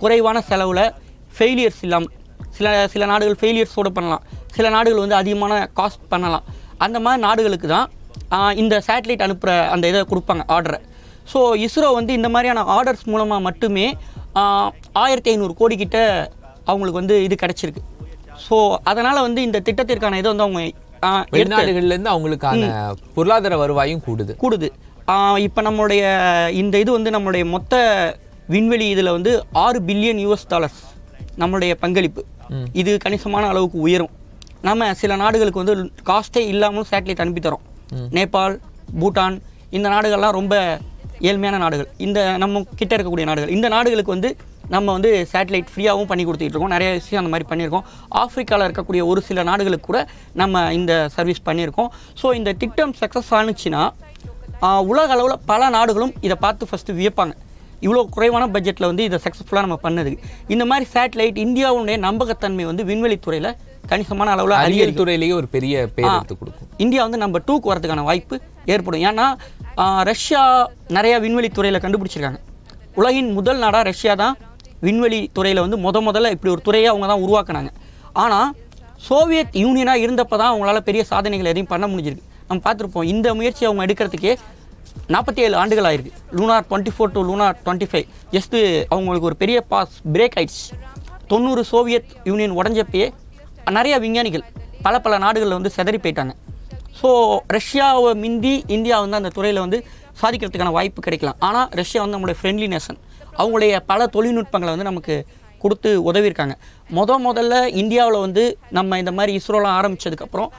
குறைவான செலவில் ஃபெயிலியர்ஸ் இல்லாமல், சில நாடுகள் ஃபெயிலியர்ஸோடு பண்ணலாம், சில நாடுகள் வந்து அதிகமான காஸ்ட் பண்ணலாம். அந்த மாதிரி நாடுகளுக்கு தான் இந்த சேட்டலைட் அனுப்புகிற அந்த இதை கொடுப்பாங்க, ஆர்டரை. ஸோ இஸ்ரோ வந்து இந்த மாதிரியான ஆர்டர்ஸ் மூலமாக மட்டுமே 1500 கோடி கிட்ட அவங்களுக்கு வந்து இது கிடச்சிருக்கு. ஸோ அதனால் வந்து இந்த திட்டத்திற்கான இதை வந்து அவங்க வெளிநாடுகள்லேருந்து அவங்களுக்கான பொருளாதார வருவாயும் கூடுது. இப்போ நம்மளுடைய இந்த இது வந்து நம்மளுடைய மொத்த விண்வெளி இதில் வந்து $6 பில்லியன் நம்மளுடைய பங்களிப்பு. இது கணிசமான அளவுக்கு உயரும். நம்ம சில நாடுகளுக்கு வந்து காஸ்ட்டே இல்லாமலும் சேட்டலைட் அனுப்பி தரோம். நேபாள், பூட்டான், இந்த நாடுகள்லாம் ரொம்ப ஏழ்மையான நாடுகள், இந்த நம்ம கிட்ட இருக்கக்கூடிய நாடுகள். இந்த நாடுகளுக்கு வந்து நம்ம வந்து சேட்டலைட் ஃப்ரீயாகவும் பண்ணி கொடுத்துட்டு இருக்கோம். நிறைய விஷயம் அந்த மாதிரி பண்ணியிருக்கோம். ஆஃப்ரிக்காவில் இருக்கக்கூடிய ஒரு சில நாடுகளுக்கு கூட நம்ம இந்த சர்வீஸ் பண்ணியிருக்கோம். ஸோ இந்த திட்டம் சக்ஸஸ் ஆனிச்சுன்னா உலக அளவில் பல நாடுகளும் இதை பார்த்து ஃபஸ்ட்டு வியப்பாங்க. இவ்வளோ குறைவான பட்ஜெட்டில் வந்து இதை சக்ஸஸ்ஃபுல்லாக நம்ம பண்ணது. இந்த மாதிரி சேட்டலைட் இந்தியாவுடைய நம்பகத்தன்மை வந்து விண்வெளித்துறையில் கணிசமான அளவில் அறிவியல் துறையிலேயே ஒரு பெரிய பேர் எடுத்து கொடுக்கும். இந்தியா வந்து நம்பர் 2க்கு வரதுக்கான வாய்ப்பு ஏற்படும். ஏன்னா ரஷ்யா நிறையா விண்வெளித்துறையில் கண்டுபிடிச்சிருக்காங்க. உலகின் முதல் நாடாக ரஷ்யா தான் விண்வெளி துறையில் வந்து முதல்ல இப்படி ஒரு துறையை அவங்க தான் உருவாக்குனாங்க. ஆனால் சோவியத் யூனியனாக இருந்தப்போ தான் அவங்களால பெரிய சாதனைகள் எதையும் பண்ண முடிஞ்சிருக்கு. நம்ம பார்த்துருப்போம், இந்த முயற்சியை அவங்க எடுக்கிறதுக்கே 47 ஆண்டுகள் ஆயிருக்கு. லூனார் 24 to லூனார் 25 ஜஸ்ட்டு அவங்களுக்கு ஒரு பெரிய பிரேக் ஆயிடுச்சு. 90 சோவியத் யூனியன் உடஞ்சப்பயே நிறைய விஞ்ஞானிகள் பல நாடுகளில் வந்து செதறி போயிட்டாங்க. ஸோ ரஷ்யாவை மிந்தி இந்தியா வந்து அந்த துறையில் வந்து சாதிக்கிறதுக்கான வாய்ப்பு கிடைக்கலாம். ஆனால் ரஷ்யா வந்து நம்மளுடைய ஃப்ரெண்ட்லி நேஷன், அவங்களுடைய பல தொழில்நுட்பங்களை வந்து நமக்கு கொடுத்து உதவியிருக்காங்க. முதல்ல இந்தியாவில் வந்து நம்ம இந்த மாதிரி இஸ்ரோலாம் ஆரம்பித்ததுக்கப்புறம்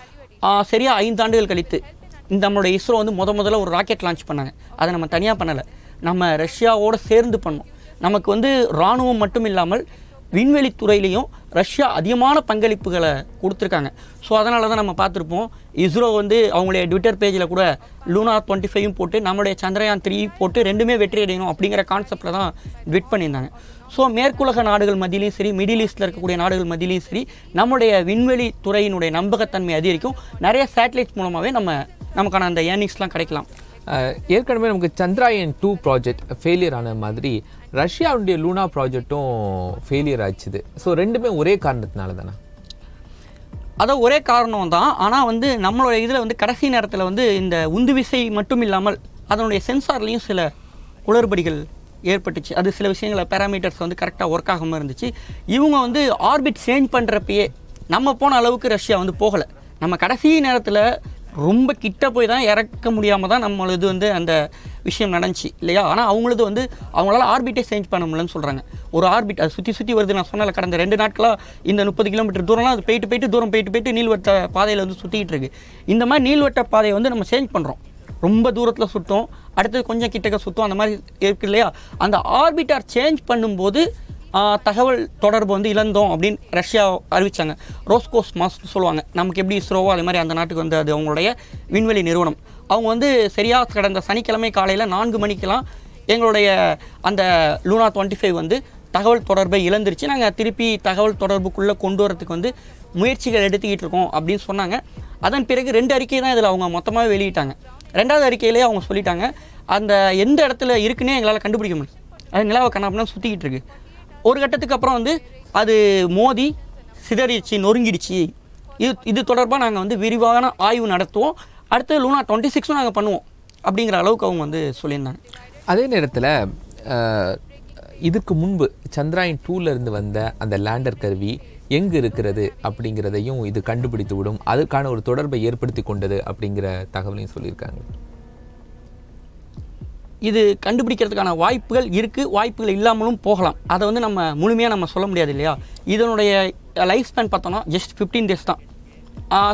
சரியாக 5 ஆண்டுகள் கழித்து நம்மளுடைய இஸ்ரோ வந்து முதல்ல ஒரு ராக்கெட் லான்ச் பண்ணாங்க. அதை நம்ம தனியாக பண்ணலை, நம்ம ரஷ்யாவோடு சேர்ந்து பண்ணோம். நமக்கு வந்து இராணுவம் மட்டும் இல்லாமல் விண்வெளித்துறையிலையும் ரஷ்யா அதிகமான பங்களிப்புகளை கொடுத்துருக்காங்க. ஸோ அதனால தான் நம்ம பார்த்துருப்போம், இஸ்ரோ வந்து அவங்களுடைய ட்விட்டர் பேஜில் கூட லூனா 25 போட்டு நம்மளுடைய சந்திரயான் 3 போட்டு ரெண்டுமே வெற்றி அடையணும் அப்படிங்கிற கான்செப்டில் தான் ட்விட் பண்ணியிருந்தாங்க. ஸோ மேற்குலக நாடுகள் மத்தியிலையும் சரி, மிடில் ஈஸ்டில் இருக்கக்கூடிய நாடுகள் மத்தியிலையும் சரி, நம்முடைய விண்வெளி துறையினுடைய நம்பகத்தன்மை அதிகரிக்கும். நிறைய சேட்டலைட்ஸ் மூலமாகவே நமக்கான அந்த ஏர்னிங்ஸ்லாம் கிடைக்கலாம். ஏற்கனவே நமக்கு சந்திராயன் 2 ப்ராஜெக்ட் ஃபெயிலியர் ஆன மாதிரி ரஷ்யாவுடைய லூனா ப்ராஜெக்டும் ஃபெயிலியர் ஆச்சுது. ஸோ ரெண்டுமே ஒரே காரணத்தினால தானே? அதான் ஒரே காரணம் தான். ஆனால் வந்து நம்மளோட இதில் வந்து கடைசி நேரத்தில் வந்து இந்த உந்து விசை மட்டும் இல்லாமல் அதனுடைய சென்சார்லேயும் சில குளறுபடிகள் ஏற்பட்டுச்சு. அது சில விஷயங்களை பேராமீட்டர்ஸ் வந்து கரெக்டாக ஒர்க் ஆகாமல் இருந்துச்சு. இவங்க வந்து ஆர்பிட் சேஞ்ச் பண்ணுறப்பயே நம்ம போன அளவுக்கு ரஷ்யா வந்து போகலை. நம்ம கடைசி நேரத்தில் ரொம்ப கிட்ட போய் தான் இறக்க முடியாமல் தான் நம்மளது வந்து அந்த விஷயம் நடந்துச்சு இல்லையா? ஆனால் அவங்களது வந்து அவங்களால ஆர்பிட்டே சேஞ்ச் பண்ண முடியலன்னு சொல்கிறாங்க. ஒரு ஆர்பிட் அது சுற்றி வருது. நான் சொன்னல, கடந்த 2 நாட்களாக இந்த 30 கிலோமீட்டர் தூரம்லாம் அது போயிட்டு நீள்வட்ட பாதையில் வந்து சுற்றிக்கிட்டு இருக்குது. இந்த மாதிரி நீள்வட்ட பாதையை வந்து நம்ம சேஞ்ச் பண்ணுறோம். ரொம்ப தூரத்தில் சுற்றும், அடுத்தது கொஞ்சம் கிட்டக்க சுற்றும், அந்த மாதிரி இருக்குது இல்லையா? அந்த ஆர்பிட்டார் சேஞ்ச் பண்ணும்போது தகவல் தொடர்பு வந்து இழந்தோம் அப்படின்னு ரஷ்யா அறிவித்தாங்க. ரோஸ்கோஸ் மாஸ்ட் சொல்லுவாங்க. நமக்கு எப்படி இஸ்ரோவோ அதே மாதிரி அந்த நாட்டுக்கு வந்து அது அவங்களுடைய விண்வெளி நிறுவனம். அவங்க வந்து சரியாக கடந்த சனிக்கிழமை காலையில் 4 மணிக்கெல்லாம் எங்களுடைய அந்த லூனா 25 வந்து தகவல் தொடர்பை இழந்துருச்சு, நாங்கள் திருப்பி தகவல் தொடர்புக்குள்ளே கொண்டு வரதுக்கு வந்து முயற்சிகள் எடுத்துக்கிட்டு இருக்கோம் அப்படின்னு சொன்னாங்க. அதன் பிறகு 2 அறிக்கை தான் இதில் அவங்க மொத்தமாக வெளியிட்டாங்க. 2வது அறிக்கையிலேயே அவங்க சொல்லிட்டாங்க, அந்த எந்த இடத்துல இருக்குன்னே எங்களால் கண்டுபிடிக்க முடியும், அது நிலாவை கண்ணாப்பினா சுற்றிக்கிட்டு இருக்கு. ஒரு கட்டத்துக்கு அப்புறம் வந்து அது மோதி சிதறிச்சு, நொறுங்கிடுச்சு. இது தொடர்பாக நாங்கள் வந்து விரிவான ஆய்வு நடத்துவோம், அடுத்து லூனா 26 நாங்கள் பண்ணுவோம் அப்படிங்கிற அளவுக்கு அவங்க வந்து சொல்லியிருந்தாங்க. அதே நேரத்தில் இதுக்கு முன்பு சந்திராயன் 2லேருந்து வந்த அந்த லேண்டர் கருவி எங்கே இருக்கிறது அப்படிங்கிறதையும் இது கண்டுபிடித்து விடும், அதுக்கான ஒரு தொடர்பை ஏற்படுத்தி கொண்டது அப்படிங்கிற தகவலையும் சொல்லியிருக்காங்க. இது கண்டுபிடிக்கிறதுக்கான வாய்ப்புகள் இருக்குது, வாய்ப்புகள் இல்லாமலும் போகலாம். அதை வந்து நம்ம முழுமையாக நம்ம சொல்ல முடியாது இல்லையா? இதனுடைய லைஃப் ஸ்பேன் பார்த்தோன்னா ஜஸ்ட் 15 டேஸ் தான்.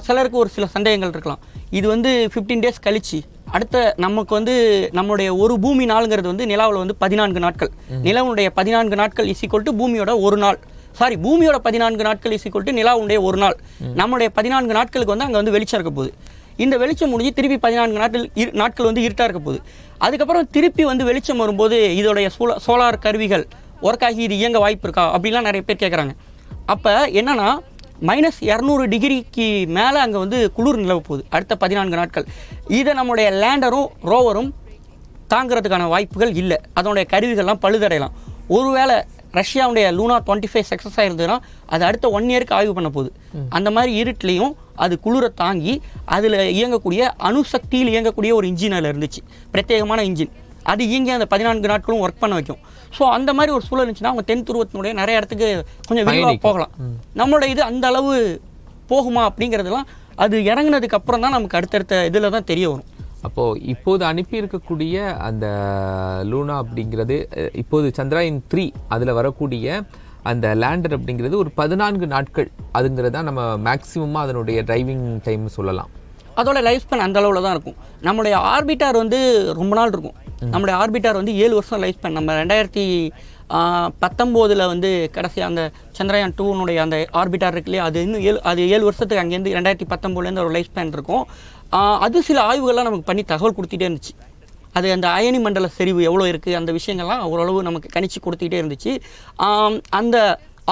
சிலருக்கு ஒரு சில சந்தேகங்கள் இருக்கலாம். இது வந்து 15 டேஸ் கழிச்சு அடுத்த நமக்கு வந்து நம்மளுடைய ஒரு பூமி நாளுங்கிறது வந்து நிலாவில் வந்து 14 நாட்கள். நிலவுடைய 14 நாட்கள் = பூமியோட ஒரு நாள். பூமியோட 14 நாட்கள் = நிலாவுடைய ஒரு நாள். நம்மளுடைய 14 நாட்களுக்கு வந்து அங்கே வந்து வெளிச்சம் இருக்க போகுது. இந்த வெளிச்சம் முடிஞ்சு திருப்பி 14 நாட்கள் வந்து இருட்டாக இருக்க போகுது. அதுக்கப்புறம் திருப்பி வந்து வெளிச்சம் வரும்போது இதோடைய சோலார் கருவிகள் ஒர்க் ஆகி இது இயங்க வாய்ப்பு இருக்கா அப்படிலாம் நிறைய பேர் கேட்குறாங்க. அப்போ என்னன்னா -200 டிகிரிக்கு மேலே அங்கே வந்து குளிர் நிலவ போகுது அடுத்த 14 நாட்கள். இதை நம்முடைய லேண்டரும் ரோவரும் தாங்கிறதுக்கான வாய்ப்புகள் இல்லை. அதனுடைய கருவிகள்லாம் பழுதடையலாம். ஒருவேளை ரஷ்யாவுடைய லூனா 25 சக்ஸஸ் ஆகிருந்ததுன்னா அது அடுத்த 1 இயருக்கு ஆய்வு பண்ண போகுது. அந்த மாதிரி இருட்டிலையும் அது குளிரை தாங்கி அதில் இயங்கக்கூடிய அணுசக்தியில் இயங்கக்கூடிய ஒரு இன்ஜின் அதில் இருந்துச்சு, பிரத்யேகமான இன்ஜின். அது இயங்கி அந்த 14 நாட்களும் ஒர்க் பண்ண வைக்கும். ஸோ அந்த மாதிரி ஒரு சூழல் இருந்துச்சுன்னா அவங்க தென் துருவத்தினுடைய நிறைய இடத்துக்கு கொஞ்சம் விரிவாக போகலாம். நம்மளோட இது அந்த அளவு போகுமா அப்படிங்கிறதுலாம் அது இறங்கினதுக்கு அப்புறம் தான் நமக்கு அடுத்தடுத்த இதில் தான் தெரிய வரும். அப்போது இப்போது அனுப்பியிருக்கக்கூடிய அந்த லூனா அப்படிங்கிறது, இப்போது சந்திராயன் 3 அதில் வரக்கூடிய அந்த லேண்டர் அப்படிங்கிறது ஒரு 14 நாட்கள் அதுங்கிறது தான் நம்ம மேக்ஸிமமாக அதனுடைய டிரைவிங் டைம் சொல்லலாம். அதோட லைஃப் ஸ்பேன் அந்த அளவில் தான் இருக்கும். நம்மளுடைய ஆர்பிட்டார் வந்து ரொம்ப நாள் இருக்கும். நம்மளுடைய ஆர்பிட்டார் வந்து 7 வருஷம் லைஃப் ஸ்பேன். நம்ம 2019 வந்து கடைசி அந்த சந்திரயான் 2 அந்த ஆர்பிட்டார் இருக்கு இல்லையா, அது இன்னும் 7 வருஷத்துக்கு அங்கேருந்து 2019 ஒரு லைஃப் ஸ்பேன் இருக்கும். அது சில ஆய்வுகள்லாம் நமக்கு பண்ணி தகவல் கொடுத்துட்டே இருந்துச்சு. அது அந்த அயனி மண்டல செறிவு எவ்வளோ இருக்குது அந்த விஷயங்கள்லாம் ஓரளவு நமக்கு கணிச்சு கொடுத்துக்கிட்டே இருந்துச்சு. அந்த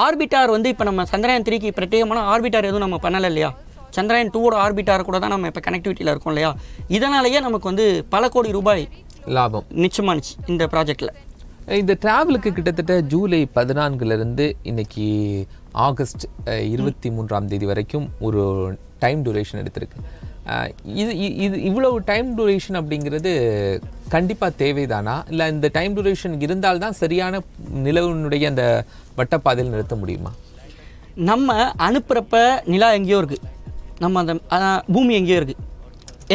ஆர்பிட்டார் வந்து இப்போ நம்ம சந்திரயான் 3க்கு பிரத்யேகமான ஆர்பிட்டார் எதுவும் நம்ம பண்ணலை இல்லையா? சந்திரயான் 2 ஆர்பிட்டார் கூட தான் நம்ம இப்போ கனெக்டிவிட்டியில் இருக்கோம் இல்லையா? இதனாலேயே நமக்கு வந்து பல கோடி ரூபாய் லாபம் நிச்சயமானுச்சு இந்த ப்ராஜெக்டில். இந்த டிராவலுக்கு கிட்டத்தட்ட ஜூலை 14 இன்னைக்கு ஆகஸ்ட் 23 வரைக்கும் ஒரு டைம் டியூரேஷன் எடுத்திருக்கு. இது இவ்வளவு டைம் டியூரேஷன் அப்படிங்கிறது கண்டிப்பாக தேவைதானா, இல்லை இந்த டைம் டியூரேஷன் இருந்தால்தான் சரியான நிலவினுடைய அந்த வட்டப்பாதையில் நிறுத்த முடியுமா? நம்ம அனுப்புகிறப்ப நிலா எங்கேயோ இருக்குது, நம்ம அந்த பூமி எங்கேயோ இருக்குது,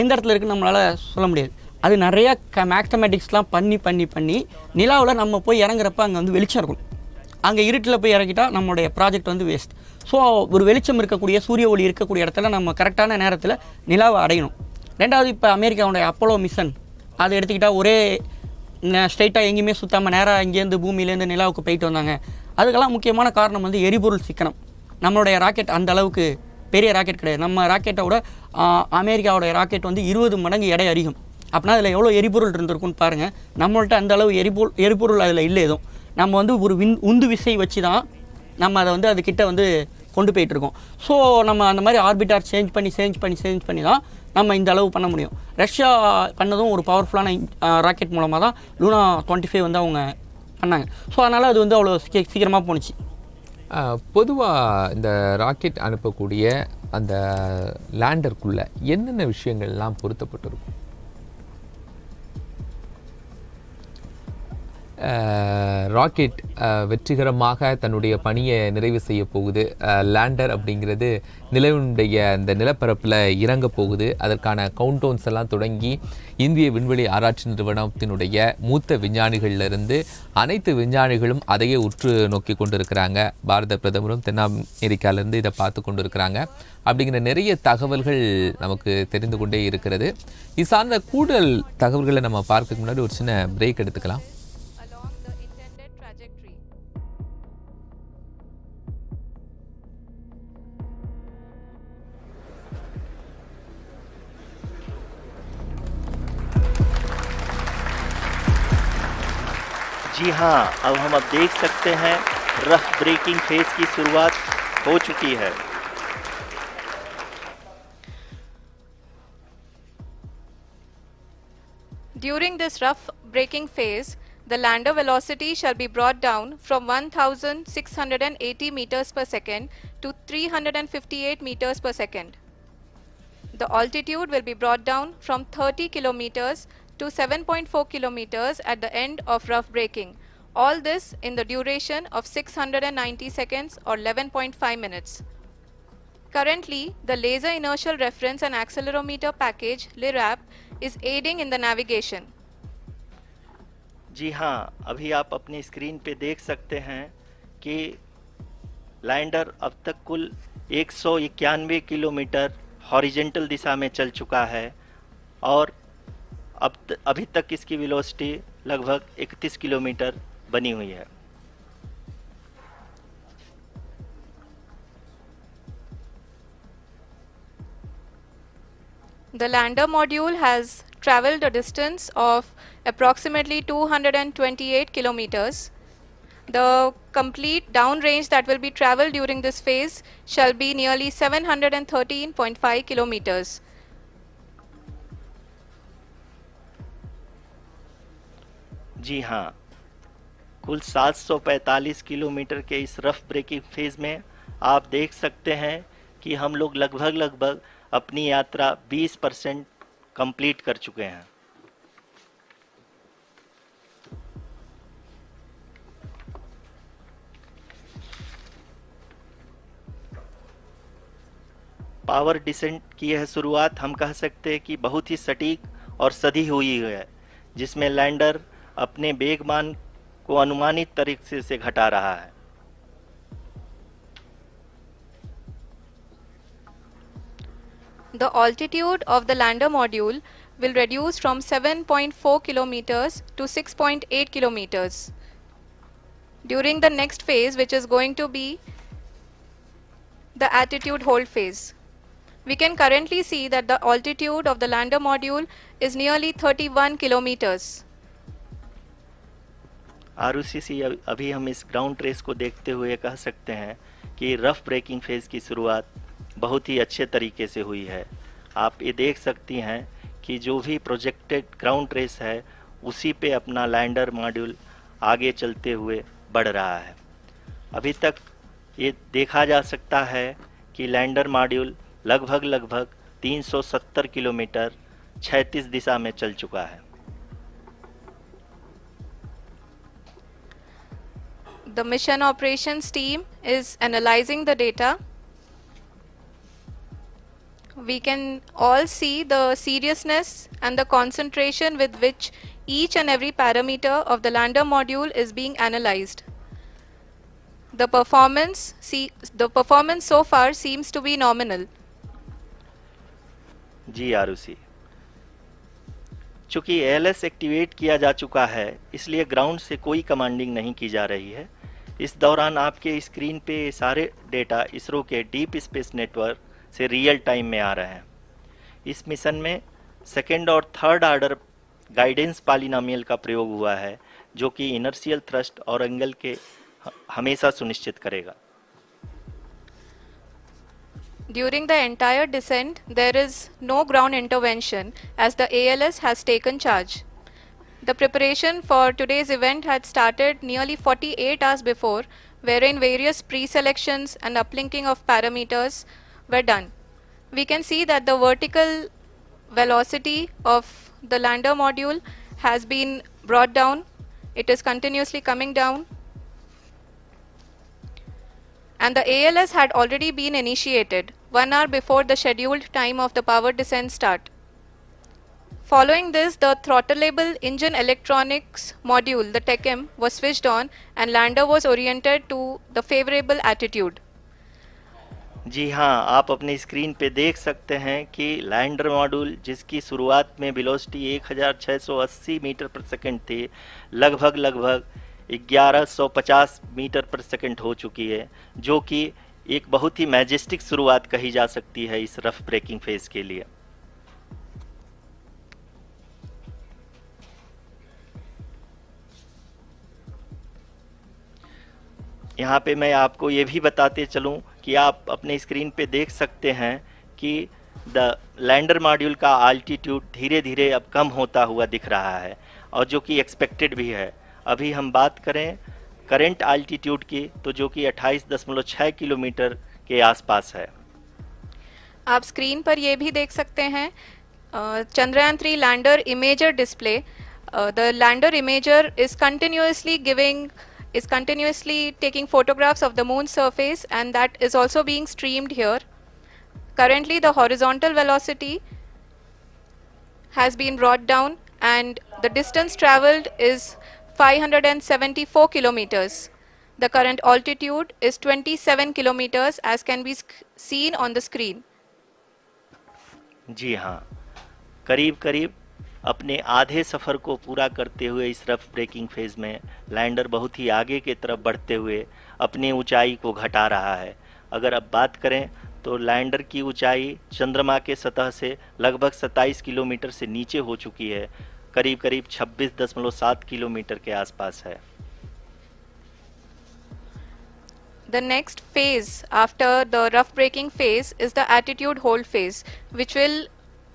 எந்த இடத்துல இருக்குன்னு நம்மளால் சொல்ல முடியாது. அது நிறையா மேத்தமெட்டிக்ஸ்லாம் பண்ணி நிலாவில் நம்ம போய் இறங்குறப்ப அங்கே வந்து வெளிச்சம் இருக்கணும். அங்கே இருட்டில் போய் இறக்கிட்டால் நம்மளுடைய ப்ராஜெக்ட் வந்து வேஸ்ட். ஸோ ஒரு வெளிச்சம் இருக்கக்கூடிய சூரிய ஒளி இருக்கக்கூடிய இடத்துல நம்ம கரெக்டான நேரத்தில் நிலாவை அடையணும். 2வது இப்போ அமெரிக்காவுடைய அப்போலோ மிஷன் அதை எடுத்துக்கிட்டால் ஒரே ஸ்ட்ரைட்டாக எங்கேயுமே சுற்றாமல் நேராக இங்கேருந்து பூமியிலேருந்து நிலாவுக்கு போயிட்டு வந்தாங்க. அதுக்கெல்லாம் முக்கியமான காரணம் வந்து எரிபொருள் சிக்கனம். நம்மளுடைய ராக்கெட் அந்த அளவுக்கு பெரிய ராக்கெட் கிடையாது. நம்ம ராக்கெட்டை விட அமெரிக்காவோடைய ராக்கெட் வந்து 20 மடங்கு எடை அதிகம். அப்படின்னா அதில் எவ்வளோ எரிபொருள் இருந்திருக்குன்னு பாருங்கள். நம்மள்ட்ட அந்த அளவு எரிபொருள் அதில் இல்லை. எதுவும் நம்ம வந்து ஒரு உந்து விசை வச்சு தான் நம்ம அதை வந்து அதுக்கிட்ட வந்து கொண்டு போயிட்டுருக்கோம். ஸோ நம்ம அந்த மாதிரி ஆர்பிட்டார் சேஞ்ச் பண்ணி தான் நம்ம இந்த அளவு பண்ண முடியும். ரஷ்யா பண்ணதும் ஒரு பவர்ஃபுல்லான ராக்கெட் மூலமாக தான் லூனா 25 வந்து அவங்க பண்ணாங்க. ஸோ அதனால் அது வந்து அவ்வளோ சீக்கிரமாக போணுச்சு. பொதுவாக இந்த ராக்கெட் அனுப்பக்கூடிய அந்த லேண்டருக்குள்ளே என்னென்ன விஷயங்கள்லாம் பொருத்தப்பட்டிருக்கும்? ராக்கெட் வெற்றிகரமாக தன்னுடைய பணியை நிறைவு செய்ய போகுது. லேண்டர் அப்படிங்கிறது நிலவினுடைய அந்த நிலப்பரப்பில் இறங்க போகுது. அதற்கான கவுண்டவுன்ஸ் எல்லாம் தொடங்கி இந்திய விண்வெளி ஆராய்ச்சி நிறுவனத்தினுடைய மூத்த விஞ்ஞானிகளிலிருந்து அனைத்து விஞ்ஞானிகளும் அதையே உற்று நோக்கி கொண்டிருக்கிறாங்க. பாரத பிரதமரும் தென் அமெரிக்காவிலேருந்து இதை பார்த்து கொண்டு இருக்கிறாங்க. அப்படிங்கிற நிறைய தகவல்கள் நமக்கு தெரிந்து கொண்டே இருக்கிறது. இது சார்ந்த கூடுதல் தகவல்களை நம்ம பார்க்க முன்னாடி ஒரு சின்ன பிரேக் எடுத்துக்கலாம். जी हाँ, अब हम देख सकते हैं रफ ब्रेकिंग फेज की शुरुआत हो चुकी है. During this rough braking phase, the lander velocity shall be brought down from 1680 meters per second to 358 meters per second. The altitude will be brought down from 30 kilometers to 7.4 kilometers at the end of rough braking. All this in the duration of 690 seconds or 11.5 minutes. Currently, the Laser Inertial Reference and Accelerometer package (LIRAP) is aiding in the navigation. जी हाँ, अभी आप अपनी screen पे देख सकते हैं कि lander अब तक कुल 191 किलोमीटर हॉरिजेंटल दिशा में चल चुका है और अभी तक इसकी वेलोसिटी लगभग 31 किलोमीटर बनी हुई है. The lander module has traveled a distance of approximately 228 kilometers. The complete downrange that will be traveled during this phase shall be nearly 713.5 kilometers. जी हाँ, कुल 745 किलोमीटर के इस रफ ब्रेकिंग फेज में आप देख सकते हैं कि हम लोग लगभग अपनी यात्रा 20% कंप्लीट कर चुके हैं. पावर डिसेंट की यह शुरुआत हम कह सकते हैं कि बहुत ही सटीक और सधी हुई है, जिसमें लैंडर अपने वेगमान को अनुमानित तरीके से घटा रहा है. The altitude of the lander module will reduce from 7.4 kilometers to 6.8 kilometers. During the next phase, which is going to be the attitude hold phase. We can currently see that the altitude of the lander module is nearly 31 kilometers. आरओसीसी अभी हम इस ground trace को देखते हुए कह सकते हैं कि रफ ब्रेकिंग फेज की शुरुआत बहुत ही अच्छे तरीके से हुई है. आप ये देख सकती हैं कि जो भी प्रोजेक्टेड ग्राउंड ट्रेस है उसी पे अपना लैंडर मॉड्यूल आगे चलते हुए बढ़ रहा है. अभी तक ये देखा जा सकता है कि लैंडर मॉड्यूल लगभग 370 किलोमीटर 36 दिशा में चल चुका है. The mission operations team is analyzing the data. We can all see the seriousness and the concentration with which each and every parameter of the lander module is being analyzed. The performance so far seems to be nominal. जी आरुषि, चूंकि ALS activate किया जा चुका है इसलिए ground से कोई commanding नहीं की जा रही है. इस दौरान आपके स्क्रीन पे सारे डेटा इसरो के डीप स्पेस नेटवर्क से रियल टाइम में आ रहे हैं। इस मिशन में सेकेंड और थर्ड ऑर्डर गाइडेंस पॉलिनोमियल का प्रयोग हुआ है, जो कि इनर्शियल थ्रस्ट और एंगल के हमेशा सुनिश्चित करेगा। During the entire descent, there is no ground intervention as the ALS has taken charge. The preparation for today's event had started nearly 48 hours before, wherein various pre-selections and uplinking of parameters were done. We can see that the vertical velocity of the lander module has been brought down. It is continuously coming down. And the ALS had already been initiated 1 hour before the scheduled time of the power descent start. Following this, the throttleable engine electronics module, the TECM, was switched on and lander was oriented to the favorable attitude. जी हाँ, आप अपने screen पे देख सकते हैं कि lander module जिसकी शुरुआत में वेलोसिटी 1680 मीटर पर सेकंड थी, लगभग 1150 मीटर पर सेकंड हो चुकी है, जो कि एक बहुत ही मैजेस्टिक शुरुआत कही जा सकती है इस रफ ब्रेकिंग फेज के लिए। यहाँ पे मैं आपको ये भी बताते चलूँ कि आप अपने स्क्रीन पे देख सकते हैं कि द लैंडर मॉड्यूल का आल्टीट्यूड धीरे धीरे अब कम होता हुआ दिख रहा है, और जो कि एक्सपेक्टेड भी है। अभी हम बात करें करंट आल्टीट्यूड की, तो जो कि 28.6 किलोमीटर के आसपास है। आप स्क्रीन पर ये भी देख सकते हैं Chandrayaan 3 lander imager display. The lander imager is continuously taking photographs of the moon surface, and that is also being streamed here. Currently the horizontal velocity has been brought down and the distance traveled is 574 kilometers. The current altitude is 27 kilometers as can be seen on the screen. जी हाँ, करीब करीब अपने आधे सफ़र को पूरा करते हुए इस रफ ब्रेकिंग फेज में लैंडर बहुत ही आगे की तरफ बढ़ते हुए अपनी ऊंचाई को घटा रहा है। अगर अब बात करें तो लैंडर की ऊंचाई चंद्रमा के सतह से लगभग 27 किलोमीटर से नीचे हो चुकी है, करीब करीब 26.7 किलोमीटर के आसपास है। The next phase after the rough braking phase is the attitude hold phase, which will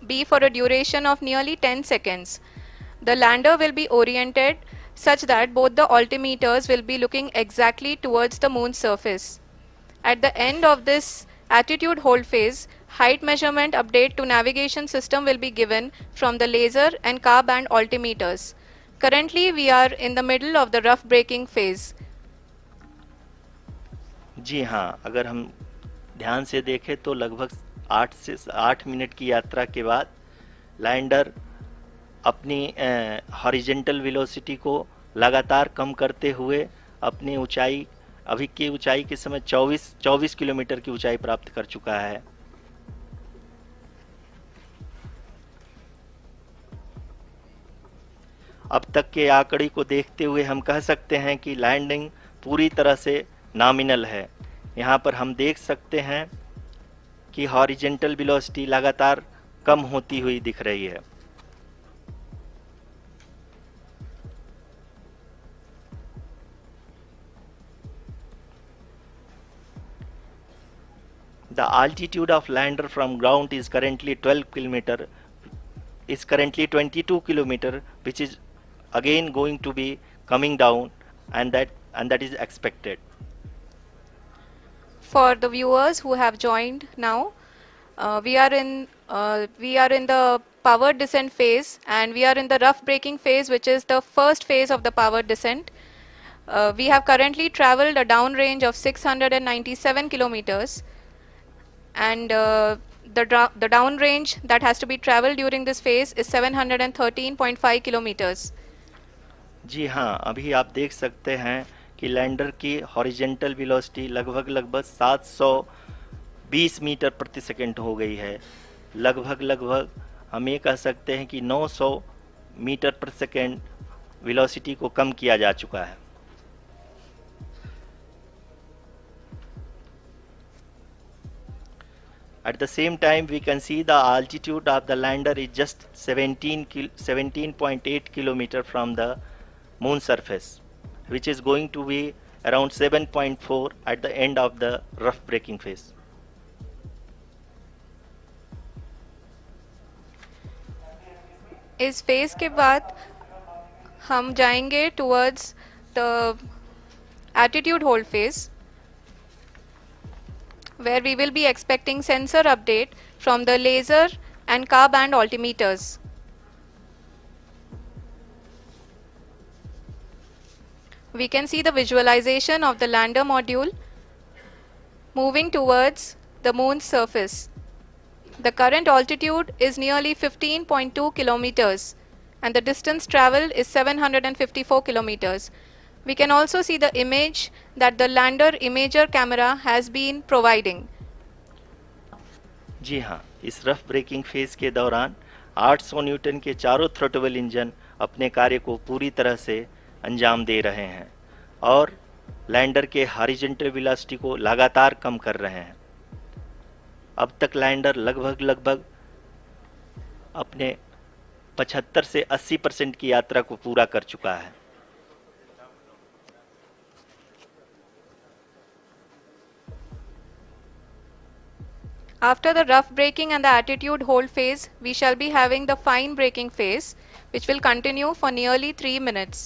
be for a duration of nearly 10 seconds. The lander will be oriented such that both the altimeters will be looking exactly towards the moon's surface. At the end of this attitude hold phase, height measurement update to navigation system will be given from the laser and car band altimeters. Currently we are in the middle of the rough braking phase. जी हाँ, अगर हम ध्यान से देखें तो लगभग 8 minute की यात्रा के बाद लैंडर अपनी हॉरिजेंटल वेलोसिटी को लगातार कम करते हुए अपनी ऊंचाई, अभी की ऊंचाई के समय 24 किलोमीटर की ऊंचाई प्राप्त कर चुका है। अब तक के आंकड़े को देखते हुए हम कह सकते हैं कि लैंडिंग पूरी तरह से नॉमिनल है। यहाँ पर हम देख सकते हैं कि हॉरिजेंटल वेलोसिटी लगातार कम होती हुई दिख रही है। The altitude of lander from ground is currently 22 kilometer, which is again going to be coming down, and that is expected. For the viewers who have joined now, we are in the power descent phase, and we are in the rough braking phase, which is the first phase of the power descent. We have currently traveled a downrange of 697 kilometers, and the downrange that has to be traveled during this phase is 713.5 kilometers. जी हाँ, अभी आप देख सकते हैं कि lander की horizontal velocity लगभग 720 metre प्रति सेकंड हो गई है। लगभग हम ये कह सकते हैं कि 900 मीटर प्रति सेकंड वेलोसिटी को कम किया जा चुका है। At the same time, we can see the altitude of the lander is just 17.8 kilometer from the moon surface, which is going to be around 7.4 at the end of the rough braking phase. इस phase के बाद हम जाएंगे towards the attitude hold phase, where we will be expecting sensor update from the laser and car band altimeters. We can see the visualization of the lander module moving towards the moon's surface. The current altitude is nearly 15.2 kilometers and the distance traveled is 754 kilometers. We can also see the image that the lander imager camera has been providing. जी हाँ, इस rough breaking phase के दौरान 800 Newton के चारों throttle engine अपने कार्य को पूरी तरह से अंजाम दे रहे हैं और लैंडर के हॉरिजॉन्टल वेलोसिटी को लगातार कम कर रहे हैं। अब तक लैंडर लगभग अपने 75 से 80% की यात्रा को पूरा कर चुका है। After the rough braking and the attitude hold phase, we shall be having the fine braking phase, which will continue for nearly 3 minutes.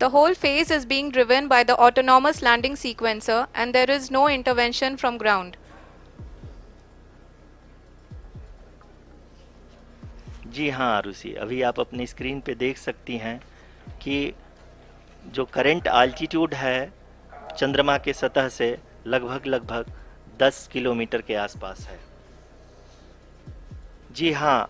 The whole phase is being driven by the autonomous landing sequencer and there is no intervention from ground. जी हाँ आरुषि, अभी आप अपनी screen पे देख सकती हैं कि जो करंट आल्टीट्यूड है चंद्रमा के सतह से लगभग 10 किलोमीटर के आसपास है। जी हाँ,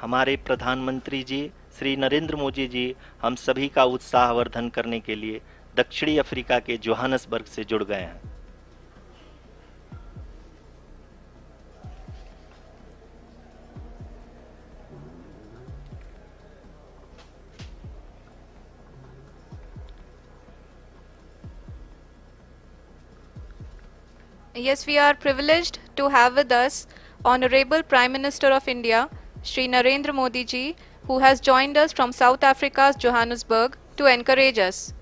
हमारे प्रधानमंत्री जी श्री नरेंद्र मोदी जी हम सभी का उत्साहवर्धन करने के लिए दक्षिणी अफ्रीका के जोहानसबर्ग से जुड़ गए हैं। Yes, we are privileged to have with us Honorable Prime Minister of India, Shri Narendra Modi ji, who has joined us from South Africa's Johannesburg to encourage us.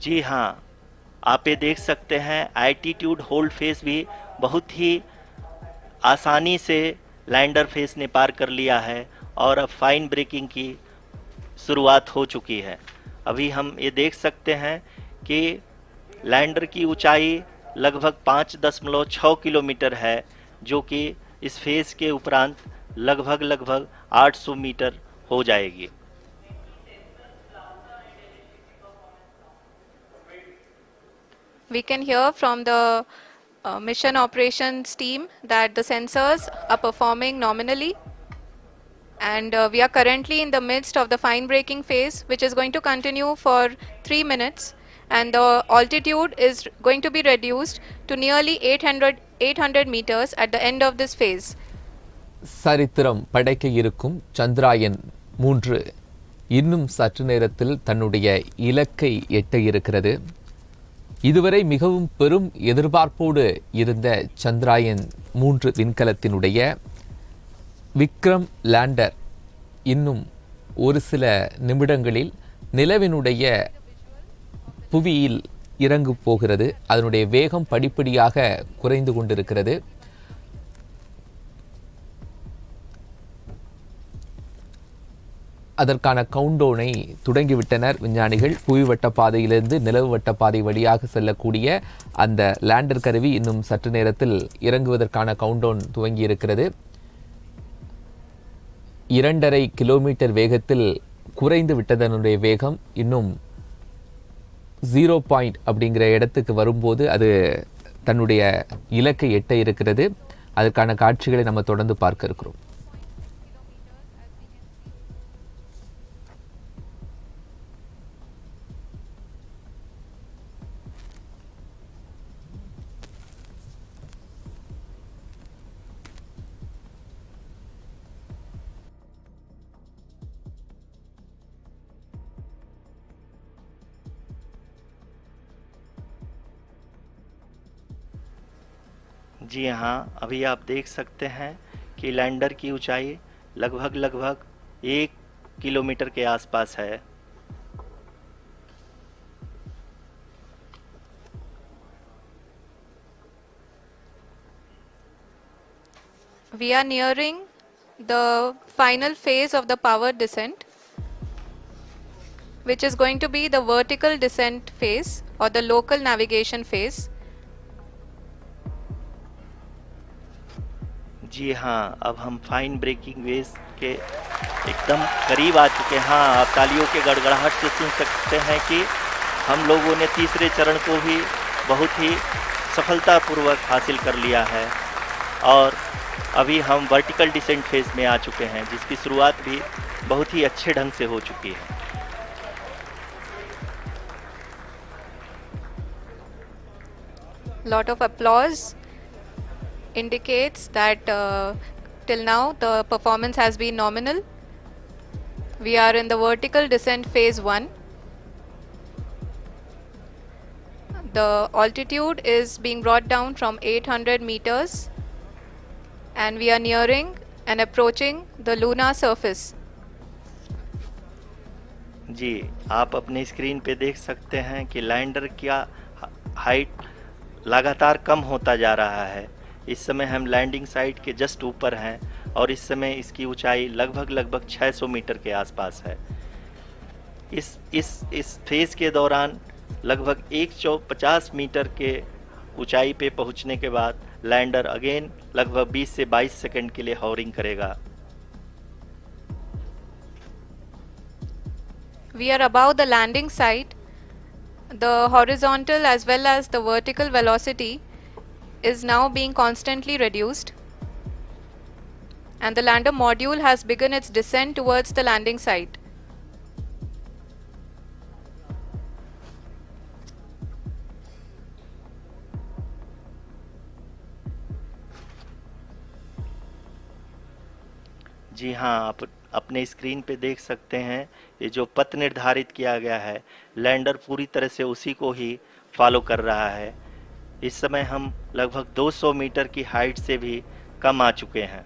जी हाँ, आप ये देख सकते हैं एल्टीट्यूड होल्ड फेस भी बहुत ही आसानी से लैंडर फेस ने पार कर लिया है और अब फाइन ब्रेकिंग की शुरुआत हो चुकी है। अभी हम ये देख सकते हैं कि लैंडर की ऊंचाई लगभग 5.6 किलोमीटर है, जो कि इस फेज के उपरांत लगभग 800 मीटर हो जाएगी। We can hear from the mission operations team that the sensors are performing nominally, and we are currently in the midst of the fine braking phase, which is going to continue for 3 minutes, and the altitude is going to be reduced to nearly 800 meters at the end of this phase. சரித்திரம் படைக்க இருக்கும் சந்திராயன் 3 இன்னும் சற்று நேரத்தில் தன்னுடைய இலக்கை எட்ட இருக்கிறது. இதுவரை மிகவும் பெரும் எதிர்பார்ப்போடு இருந்த சந்திராயன் 3 விண்கலத்தினுடைய விக்ரம் லேண்டர் இன்னும் ஒரு சில நிமிடங்களில் நிலவினுடைய புவியில் இறங்கு போகிறது. அதனுடைய வேகம் படிப்படியாக குறைந்து கொண்டிருக்கிறது. அதற்கான கவுண்டவுனை தொடங்கிவிட்டனர் விஞ்ஞானிகள். புவி வட்ட பாதையிலிருந்து நிலவு வட்ட பாதை வழியாக செல்லக்கூடிய அந்த லேண்டர் கருவி இன்னும் சற்று நேரத்தில் இறங்குவதற்கான கவுண்டவுன் துவங்கி இருக்கிறது. 2.5 கிலோமீட்டர் வேகத்தில் குறைந்து விட்டதனுடைய வேகம் இன்னும் 0 பாயிண்ட் அப்படிங்கிற இடத்துக்கு வரும்போது அது தன்னுடைய இலக்கை எட்ட இருக்கிறது. அதற்கான காட்சிகளை நம்ம தொடர்ந்து பார்க்க இருக்கிறோம். जी हाँ, अभी आप देख सकते हैं कि लैंडर की ऊंचाई लगभग 1 किलोमीटर के आसपास है। We are nearing the final phase of the power descent, which is going to be the vertical descent phase or the local navigation phase. जी हाँ, अब हम फाइन ब्रेकिंग वेव के एकदम करीब आ चुके हैं। हाँ, आप तालियों के गड़गड़ाहट से सुन सकते हैं कि हम लोगों ने तीसरे चरण को भी बहुत ही सफलतापूर्वक हासिल कर लिया है और अभी हम वर्टिकल डिसेंट फेज में आ चुके हैं, जिसकी शुरुआत भी बहुत ही अच्छे ढंग से हो चुकी है। Lot of applause indicates that till now the performance has been nominal. We are in the vertical descent phase 1. The altitude is being brought down from 800 meters and we are nearing and approaching the lunar surface. जी, आप अपने screen पे देख सकते हैं कि lander का height लगातार कम होता जा रहा है। इस समय हम लैंडिंग साइट के जस्ट ऊपर हैं और इस समय इसकी ऊंचाई लगभग 600 मीटर के आसपास है। इस फेज के दौरान लगभग 150 मीटर के ऊंचाई पे पहुंचने के बाद लैंडर अगेन लगभग 20 से 22 सेकंड के लिए हॉवरिंग करेगा। We are above the landing site. The horizontal as well as the vertical velocity is now being constantly reduced. And the lander module has begun its descent towards the landing site. जी हाँ, आप अपने screen पे देख सकते हैं ये जो पथ निर्धारित किया गया है, लैंडर पूरी तरह से उसी को ही फॉलो कर रहा है। इस समय हम लगभग 200 मीटर की हाइट से भी कम आ चुके हैं।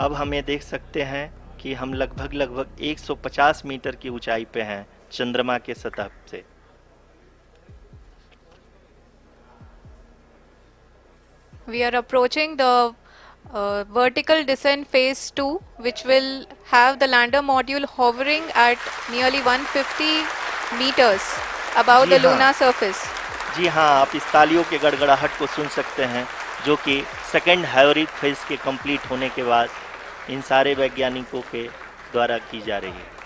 अब हम ये देख सकते हैं कि हम लगभग 150 मीटर की ऊंचाई पे हैं चंद्रमा के सतह से। We are approaching the vertical descent phase 2, which will have the lander module hovering at nearly 150 meters above the lunar surface. जी हाँ, आप इस तालियों के गड़गड़ाहट को सुन सकते हैं, जो कि सेकेंड हैवरिक फेज के कंप्लीट होने के बाद इन सारे वैज्ञानिकों के द्वारा की जा रही है।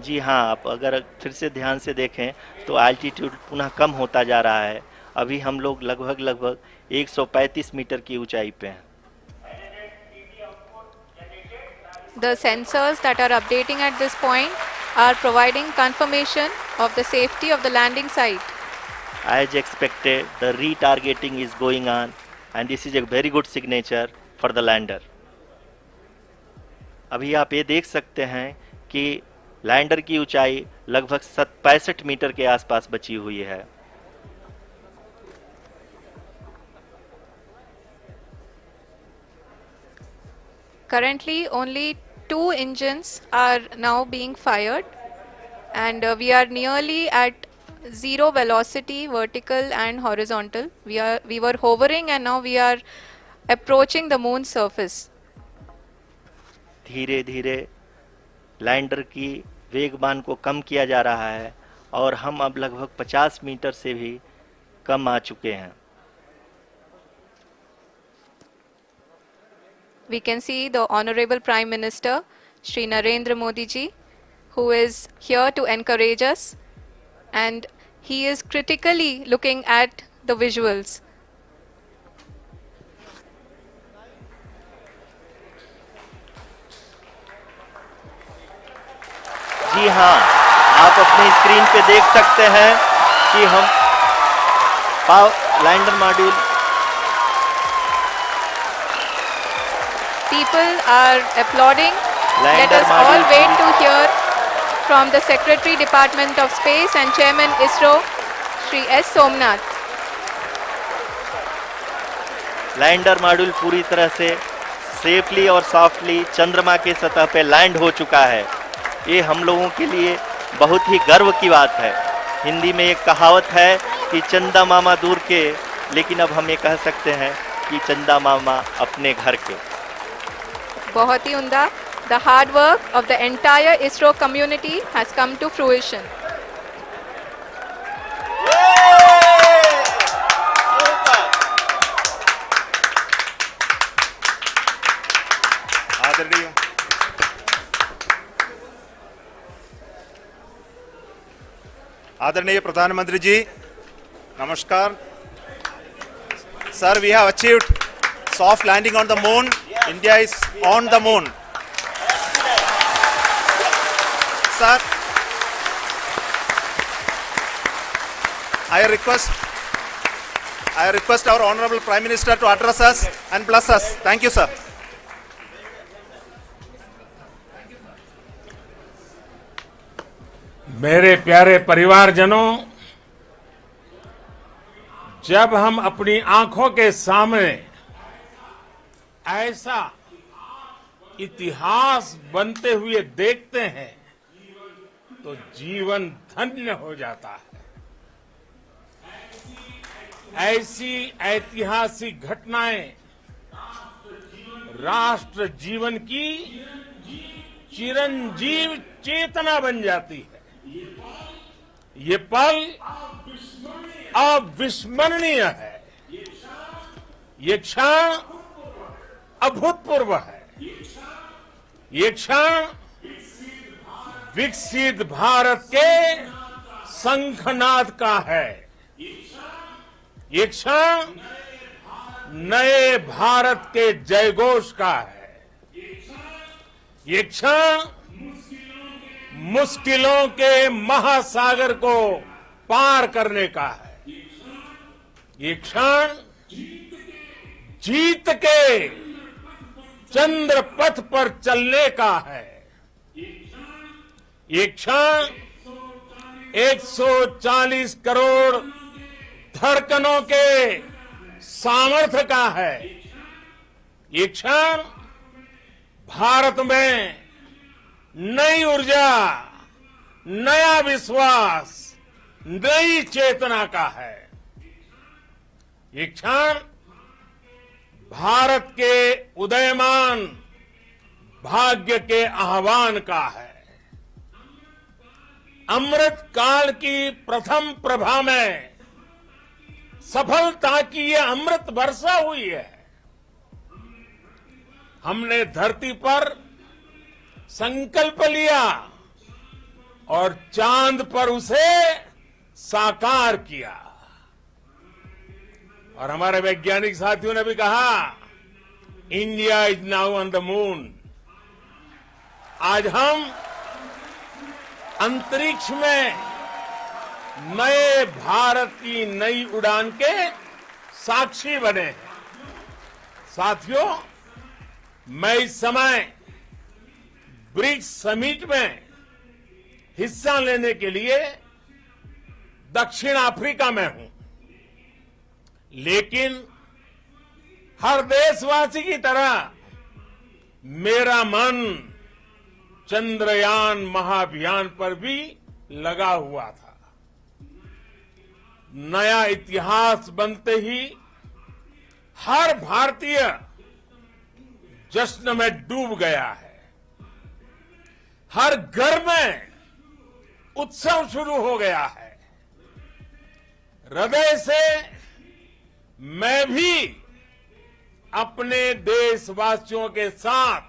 जी हाँ, आप अगर फिर से ध्यान से देखें तो एल्टीट्यूड पुनः कम होता जा रहा है। अभी हम लोग लगभग 135 मीटर की ऊंचाई पे हैं। The sensors that are updating at this point are providing confirmation of the safety of the landing site. As expected, the retargeting is going on and this is a very good signature for the lander. अभी आप ये देख सकते हैं कि lander की ऊंचाई लगभग 65 मीटर के आसपास बची हुई है। Currently, only 2 engines are now being fired, and we are nearly at zero velocity, vertical and horizontal. We were hovering, and now we are approaching the moon's surface. धीरे धीरे लैंडर की वेगमान को कम किया जा रहा है और हम अब लगभग 50 मीटर से भी कम आ चुके हैं। We can see the Honorable Prime Minister, Shri Narendra Modi ji, who is here to encourage us, and he is critically looking at the visuals. जी हाँ, आप अपनी स्क्रीन पे देख सकते हैं कि हम lander module People are applauding. Let Lander us all module wait to hear from the Secretary Department of Space and Chairman ISRO, Shri S. Somnath. Lander module पूरी तरह से सेफली और सॉफ्टली चंद्रमा के सतह पे लैंड हो चुका है। ये हम लोगों के लिए बहुत ही गर्व की बात है। हिंदी में एक कहावत है कि चंदा मामा दूर के, लेकिन अब हम ये कह सकते हैं कि चंदा मामा अपने घर के। बहुत ही उम्दा. The hard work of the entire ISRO community has come to fruition. आदरणीय आदरणीय प्रधानमंत्री जी, नमस्कार. Sir, we have achieved soft landing on the moon. India is on the moon. Sir, I request our Honorable Prime Minister to address us and bless us. Thank you, sir. मेरे प्यारे परिवारजनों, जब हम अपनी आंखों के सामने ऐसा इतिहास बनते हुए देखते हैं तो जीवन धन्य हो जाता है. ऐसी ऐतिहासिक घटनाएं राष्ट्र जीवन की चिरंजीव चेतना बन जाती है. ये पल अविस्मरणीय है. ये क्षण अभूतपूर्व है. ये क्षण विकसित भारत के शंखनाद का है. ये क्षण नए भारत के जयघोष का है. ये क्षण मुश्किलों के महासागर को पार करने का है. ये क्षण जीत के चंद्र पथ पर चलने का है. ये क्षण 140 करोड़ धड़कनों के सामर्थ्य का है. ये क्षण भारत में नई ऊर्जा, नया विश्वास, नई चेतना का है. ये क्षण भारत के उदयमान भाग्य के आह्वान का है. अमृत काल की प्रथम प्रभा में सफलता की ये अमृत वर्षा हुई है. हमने धरती पर संकल्प लिया और चांद पर उसे साकार किया. और हमारे वैज्ञानिक साथियों ने भी कहा, India is now on the moon. आज हम अंतरिक्ष में नए भारत की नई उड़ान के साक्षी बने हैं. साथियों, मैं इस समय ब्रिक्स समिट में हिस्सा लेने के लिए दक्षिण अफ्रीका में हूं. लेकिन हर देशवासी की तरह मेरा मन चंद्रयान महाअभियान पर भी लगा हुआ था. नया इतिहास बनते ही हर भारतीय जश्न में डूब गया है. हर घर में उत्सव शुरू हो गया है. हृदय से मैं भी अपने देशवासियों के साथ,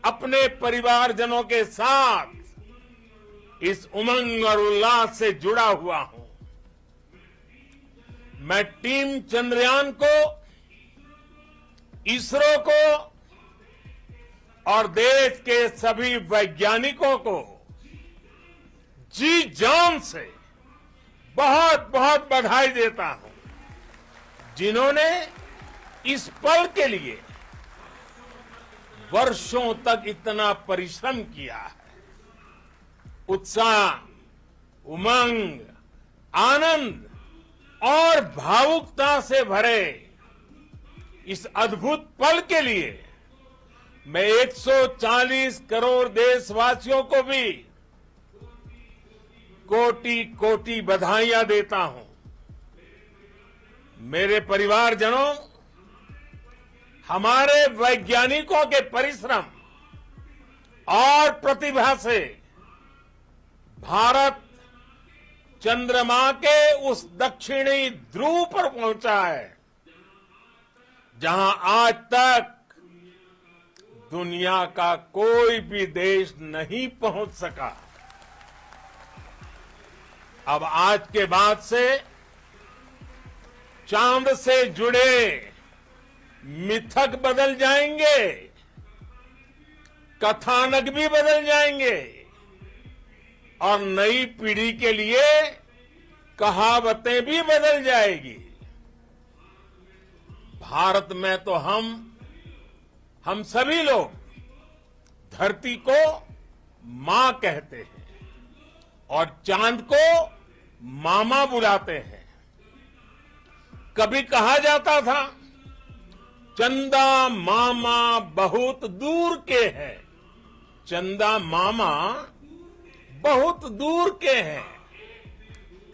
अपने परिवारजनों के साथ इस उमंग और उल्लास से जुड़ा हुआ हूं. मैं टीम चंद्रयान को, इसरो को और देश के सभी वैज्ञानिकों को जी जान से बहुत बहुत बधाई देता हूं, जिन्होंने इस पल के लिए वर्षों तक इतना परिश्रम किया है, उत्साह, उमंग, आनंद और भावुकता से भरे इस अद्भुत पल के लिए मैं 140 करोड़ देशवासियों को भी कोटि कोटि बधाइयां देता हूं। मेरे परिवारजनों, हमारे वैज्ञानिकों के परिश्रम और प्रतिभा से भारत चंद्रमा के उस दक्षिणी ध्रुव पर पहुंचा है जहां आज तक दुनिया का कोई भी देश नहीं पहुंच सका। अब आज के बाद से चांद से जुड़े मिथक बदल जाएंगे, कथानक भी बदल जाएंगे और नई पीढ़ी के लिए कहावतें भी बदल जाएगी। भारत में तो हम सभी लोग धरती को मां कहते हैं और चांद को मामा बुलाते हैं। कभी कहा जाता था, चंदा मामा बहुत दूर के हैं। चंदा मामा बहुत दूर के हैं।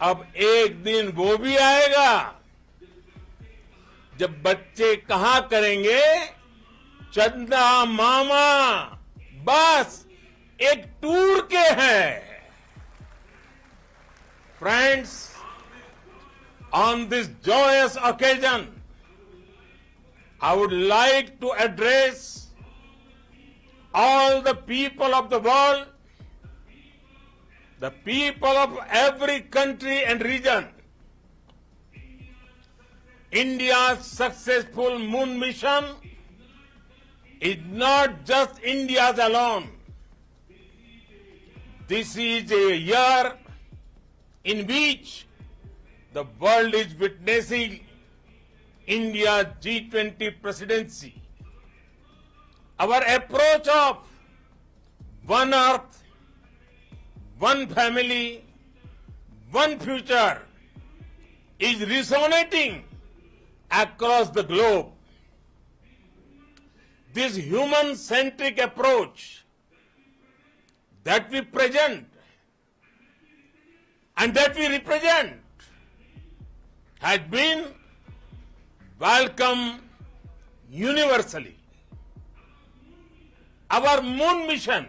अब एक दिन वो भी आएगा जब बच्चे कहा करेंगे, चंदा मामा बस एक टूर के हैं। Friends, on this joyous occasion, I would like to address all the people of the world, the people of every country and region. India's successful moon mission is not just India's alone. This is a year in which the world is witnessing India's G20 presidency. Our approach of one earth, one family, one future is resonating across the globe. This human-centric approach that we present and that we represent has been welcomed universally. Our moon mission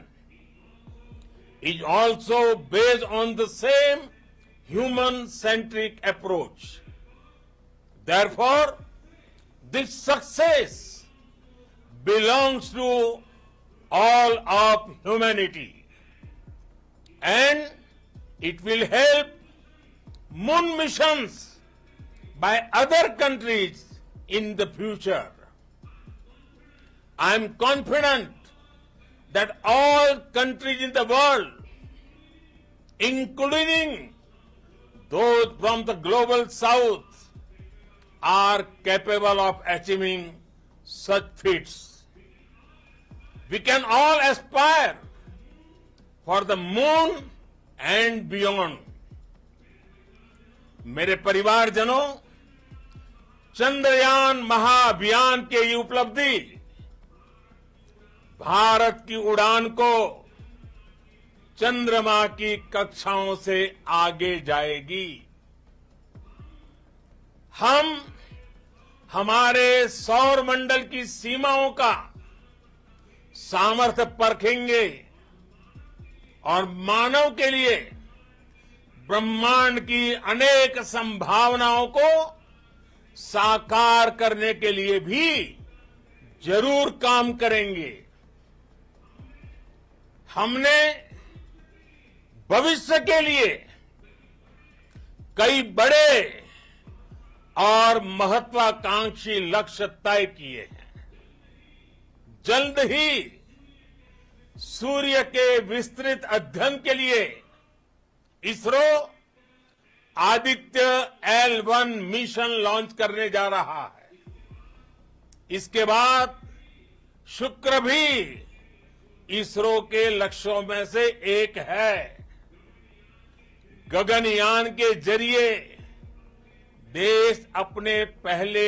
is also based on the same human-centric approach. Therefore, this success belongs to all of humanity, and it will help moon missions by other countries in the future. I am confident that all countries in the world, including those from the global south, are capable of achieving such feats. We can all aspire for the moon and beyond. मेरे परिवारजनों, चंद्रयान महाअभियान की ये उपलब्धि भारत की उड़ान को चंद्रमा की कक्षाओं से आगे जाएगी। हम हमारे सौर मंडल की सीमाओं का सामर्थ्य परखेंगे और मानव के लिए ब्रह्मांड की अनेक संभावनाओं को साकार करने के लिए भी जरूर काम करेंगे। हमने भविष्य के लिए कई बड़े और महत्वाकांक्षी लक्ष्य तय किए हैं। जल्द ही सूर्य के विस्तृत अध्ययन के लिए ISRO Aditya L1 mission launch करने जा रहा है। इसके बाद शुक्र भी इसरो के लक्ष्यों में से एक है। गगनयान के जरिए देश अपने पहले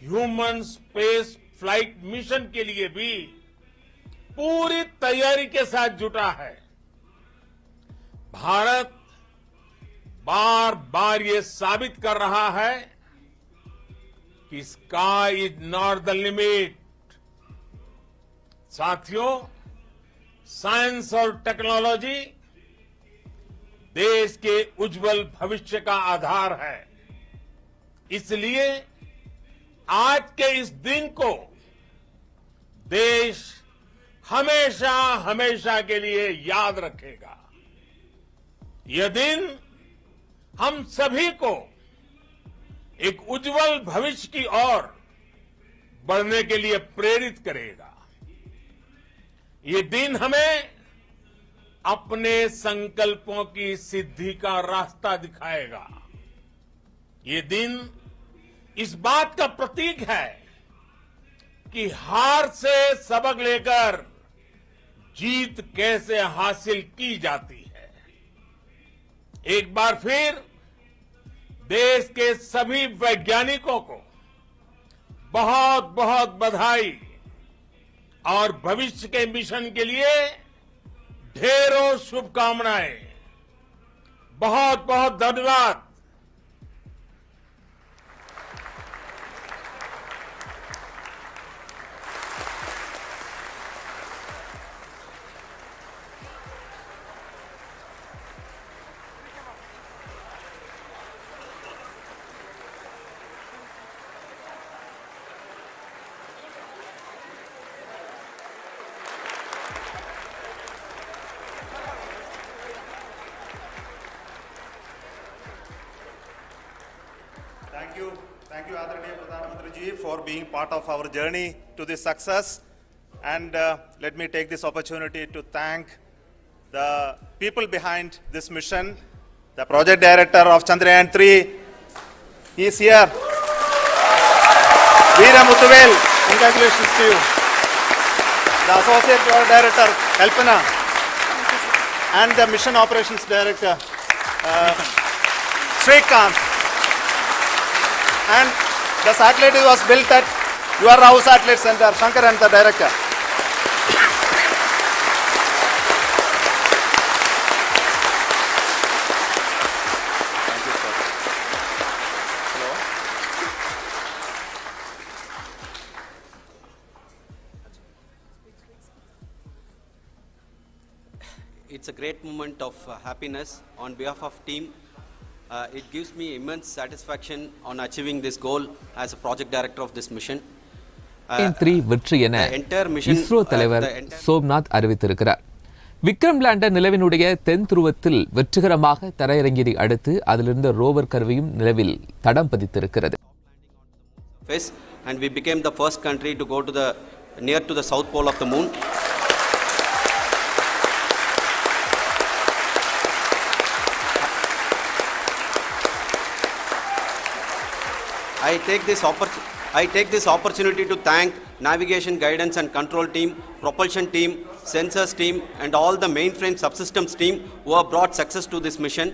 ह्यूमन स्पेस फ्लाइट मिशन के लिए भी पूरी तैयारी के साथ जुटा है। भारत बार बार ये साबित कर रहा है कि sky is not the limit. साथियों, साइंस और टेक्नोलॉजी देश के उज्जवल भविष्य का आधार है। इसलिए आज के इस दिन को देश हमेशा हमेशा के लिए याद रखेगा। यह दिन हम सभी को एक उज्जवल भविष्य की ओर बढ़ने के लिए प्रेरित करेगा। ये दिन हमें अपने संकल्पों की सिद्धि का रास्ता दिखाएगा। ये दिन इस बात का प्रतीक है कि हार से सबक लेकर जीत कैसे हासिल की जाती है। एक बार फिर देश के सभी वैज्ञानिकों को बहुत बहुत बधाई और भविष्य के मिशन के लिए ढेरों शुभकामनाएं। बहुत बहुत धन्यवाद। Thank you, Adharaniya Pradhan Mantri ji, for being part of our journey to this success. And let me take this opportunity to thank the people behind this mission. The project director of Chandrayaan 3, he is here. Veera Muthuvel, congratulations to you. The associate project director, Kalpana, and the mission operations director, Srikanth. And the satellite was built at your Rao Satellite Center, Shankar and the director. Thank you, sir. Hello. It's a great moment of happiness on behalf of team. It gives me immense satisfaction on achieving this goal as a project director of this mission. Three வெற்றி என இஸ்ரோ தலைவர் சோம்நாத் அறிவித்திருக்கிறார். Vikram lander நிலவினுடைய தென் துருவத்தில் வெற்றிகரமாக தரையிறங்கியதை அடுத்து அதிலிருந்த rover கருவியும் நிலவில் தடம் பதித்திருக்கிறது. And we became the first country to go to the near to the south pole of the moon. I take this opportunity to thank navigation, guidance and control team, propulsion team, sensors team and all the mainframe subsystems team who have brought success to this mission.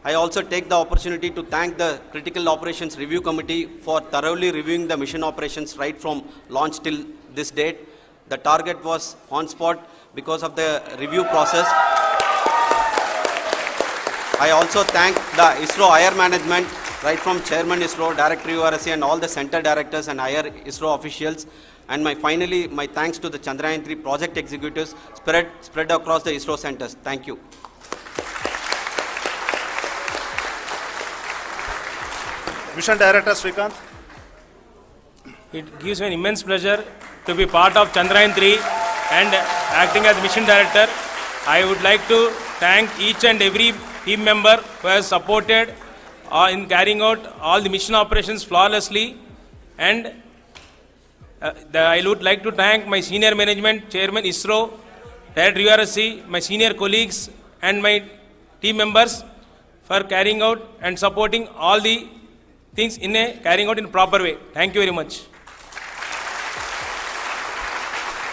I also take the opportunity to thank the Critical Operations Review Committee for thoroughly reviewing the mission operations right from launch till this date. The target was on spot because of the review process. I also thank the ISRO higher management, right from Chairman ISRO, Director URSC and all the center directors and higher ISRO officials. And finally, my thanks to the Chandrayaan 3 project executives spread across the ISRO centers. Thank you. Mission Director Srikanth. It gives me an immense pleasure to be part of Chandrayaan 3 and acting as Mission Director. I would like to thank each and every team member who has supported in carrying out all the mission operations flawlessly, and I would like to thank my senior management, Chairman ISRO, Director URSC, my senior colleagues and my team members for carrying out and supporting all the things carrying out in a proper way. Thank you very much.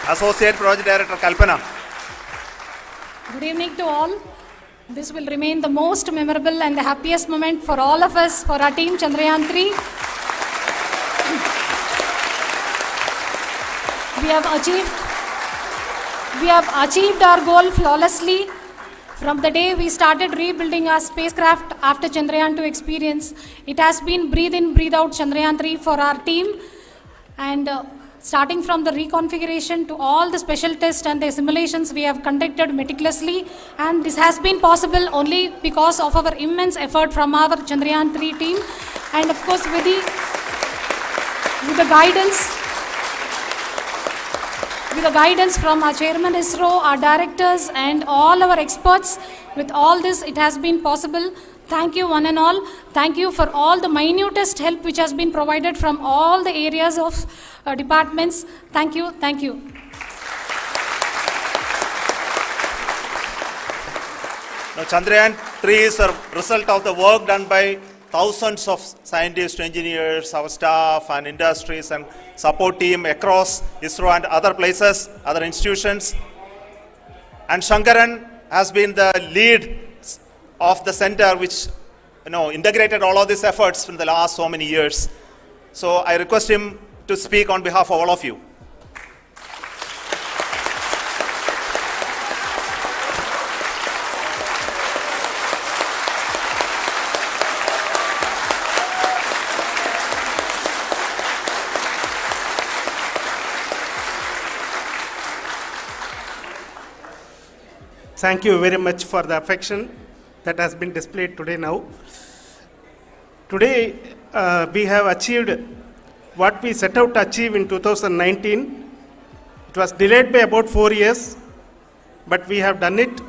Associate Project Director Kalpana. Good evening to all. This will remain the most memorable and the happiest moment for all of us, for our team Chandrayaan 3. We have achieved our goal flawlessly. From the day we started rebuilding our spacecraft after Chandrayaan 2 experience, it has been breathe in, breathe out Chandrayaan 3 for our team. And starting from the reconfiguration to all the special tests and the simulations we have conducted meticulously, and this has been possible only because of our immense effort from our Chandrayaan 3 team, and of course with the guidance from our chairman ISRO, our directors and all our experts. With all this, it has been possible. Thank you one and all. Thank you for all the minutest help which has been provided from all the areas of departments. Thank you. Thank you. Now, Chandrayaan 3 is a result of the work done by thousands of scientists, engineers, our staff and industries and support team across ISRO and other places, other institutions. And Shankaran has been the lead of the center which integrated all of these efforts in the last so many years. So I request him to speak on behalf of all of you. Thank you very much for the affection that has been displayed today now. Today, we have achieved what we set out to achieve in 2019. It was delayed by about 4 years, but we have done it.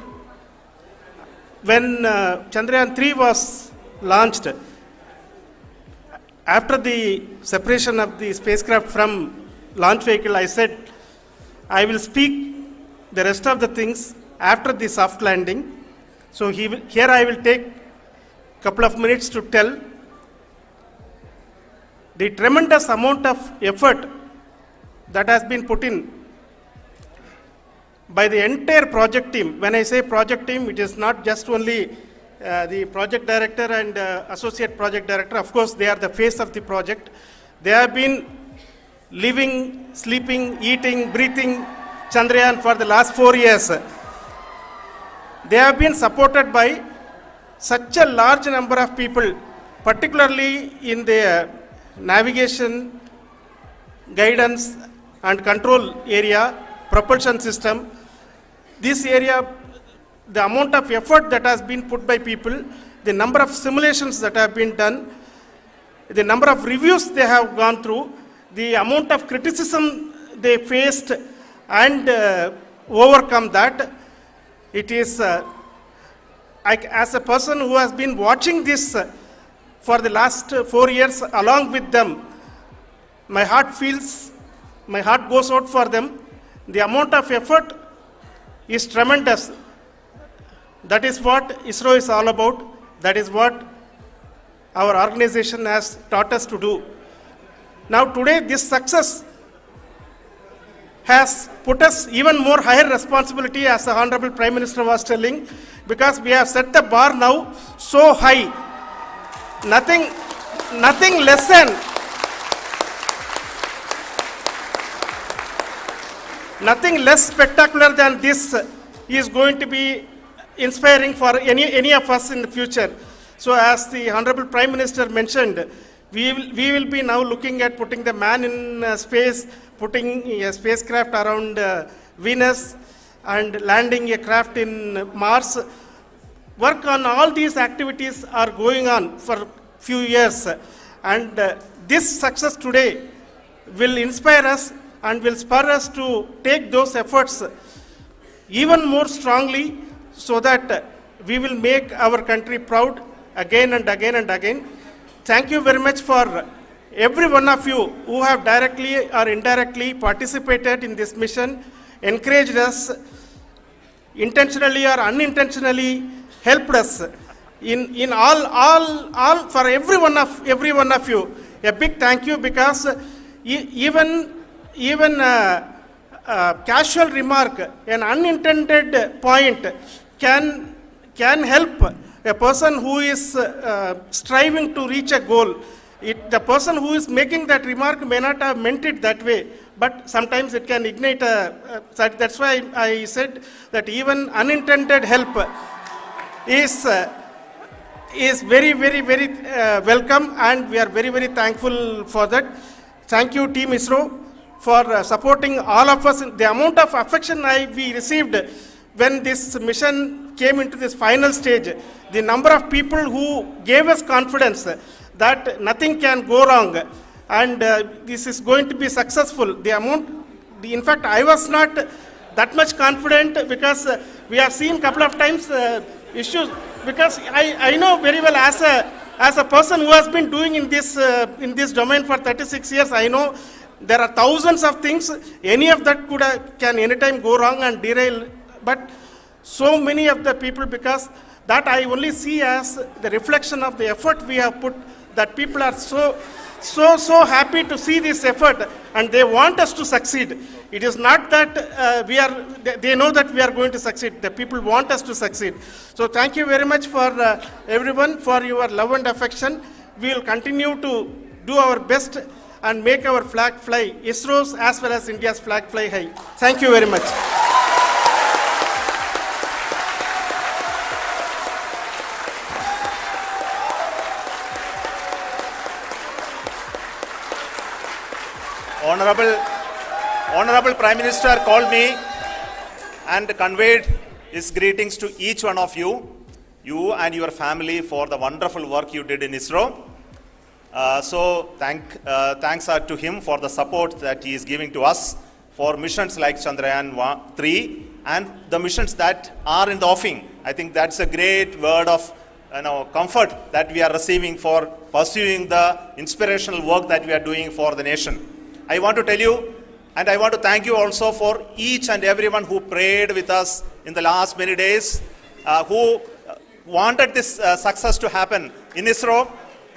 When Chandrayaan 3 was launched, after the separation of the spacecraft from launch vehicle, I said, I will speak the rest of the things after the soft landing. So here I will take a couple of minutes to tell the tremendous amount of effort that has been put in by the entire project team. When I say project team, it is not just only the project director and associate project director. Of course, they are the face of the project. They have been living, sleeping, eating, breathing Chandrayaan for the last 4 years. They have been supported by such a large number of people, particularly in the navigation, guidance and control area, propulsion system. This area, the amount of effort that has been put by people, the number of simulations that have been done, the number of reviews they have gone through, the amount of criticism they faced and overcome that. It is, as a person who has been watching this for the last 4 years along with them, my heart goes out for them. The amount of effort is tremendous. That is what ISRO is all about. That is what our organization has taught us to do. Now today this success has put us even more higher responsibility, as the Honorable Prime Minister was telling, because we have set the bar now so high. Nothing less spectacular than this is going to be inspiring for any of us in the future. So as the Honorable Prime Minister mentioned, we will be now looking at putting the man in space, putting a spacecraft around Venus and landing a craft in Mars. Work on all these activities are going on for few years, and this success today will inspire us and will spur us to take those efforts even more strongly, so that we will make our country proud again and again and again. Thank you very much for every one of you who have directly or indirectly participated in this mission, encouraged us, intentionally or unintentionally helped us in all for every one of you. A big thank you, because even casual remark, an unintended point can help a person who is striving to reach a goal. The person who is making that remark may not have meant it that way, but sometimes it can ignite that's why I said that even unintended help is very, very, very welcome, and we are very, very thankful for that. Thank you, Team ISRO, for supporting all of us. The amount of affection we received when this mission came into this final stage, the number of people who gave us confidence that nothing can go wrong and this is going to be successful. In fact, I was not that much confident because we have seen a couple of times issues, because I know very well as a person who has been doing in this domain for 36 years, I know there are thousands of things. Any of that can anytime go wrong and derail. But so many of the people, because that I only see as the reflection of the effort we have put, that people are so happy to see this effort and they want us to succeed. It is not that they know that we are going to succeed. The people want us to succeed. So thank you very much for everyone for your love and affection. We will continue to do our best and make our flag fly, ISRO's as well as India's flag fly high. Thank you very much. Honorable Prime Minister called me and conveyed his greetings to each one of you and your family for the wonderful work you did in ISRO. So thanks are to him for the support that he is giving to us for missions like Chandrayaan 3 and the missions that are in the offing. I think that's a great word of comfort that we are receiving for pursuing the inspirational work that we are doing for the nation. I want to tell you, and I want to thank you also for each and everyone who prayed with us in the last many days, who wanted this success to happen in ISRO.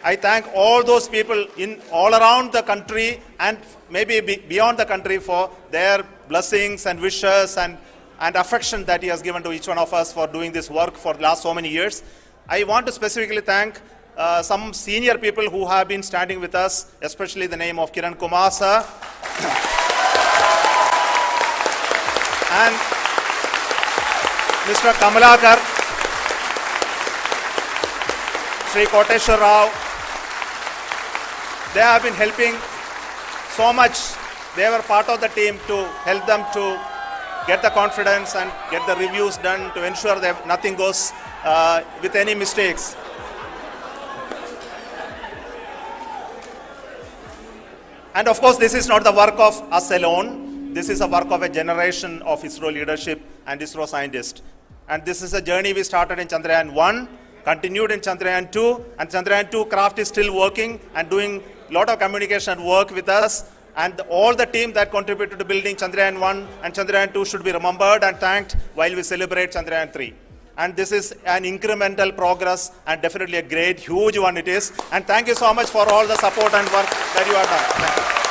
I thank all those people all around the country and maybe beyond the country for their blessings and wishes and affection that he has given to each one of us for doing this work for the last so many years. I want to specifically thank some senior people who have been standing with us, especially the name of Kiran Kumar sir and Mr. Kamalakar, Sri Koteshwar Rao. They have been helping so much. They were part of the team to help them to get the confidence and get the reviews done to ensure that nothing goes with any mistakes. And of course, this is not the work of us alone. This is a work of a generation of ISRO leadership and ISRO scientists. And this is a journey we started in Chandrayaan 1, continued in Chandrayaan 2, and Chandrayaan 2 craft is still working and doing a lot of communication work with us. And all the team that contributed to building Chandrayaan 1 and Chandrayaan 2 should be remembered and thanked while we celebrate Chandrayaan 3. And this is an incremental progress and definitely a great, huge one it is. And thank you so much for all the support and work that you have done. Thank you.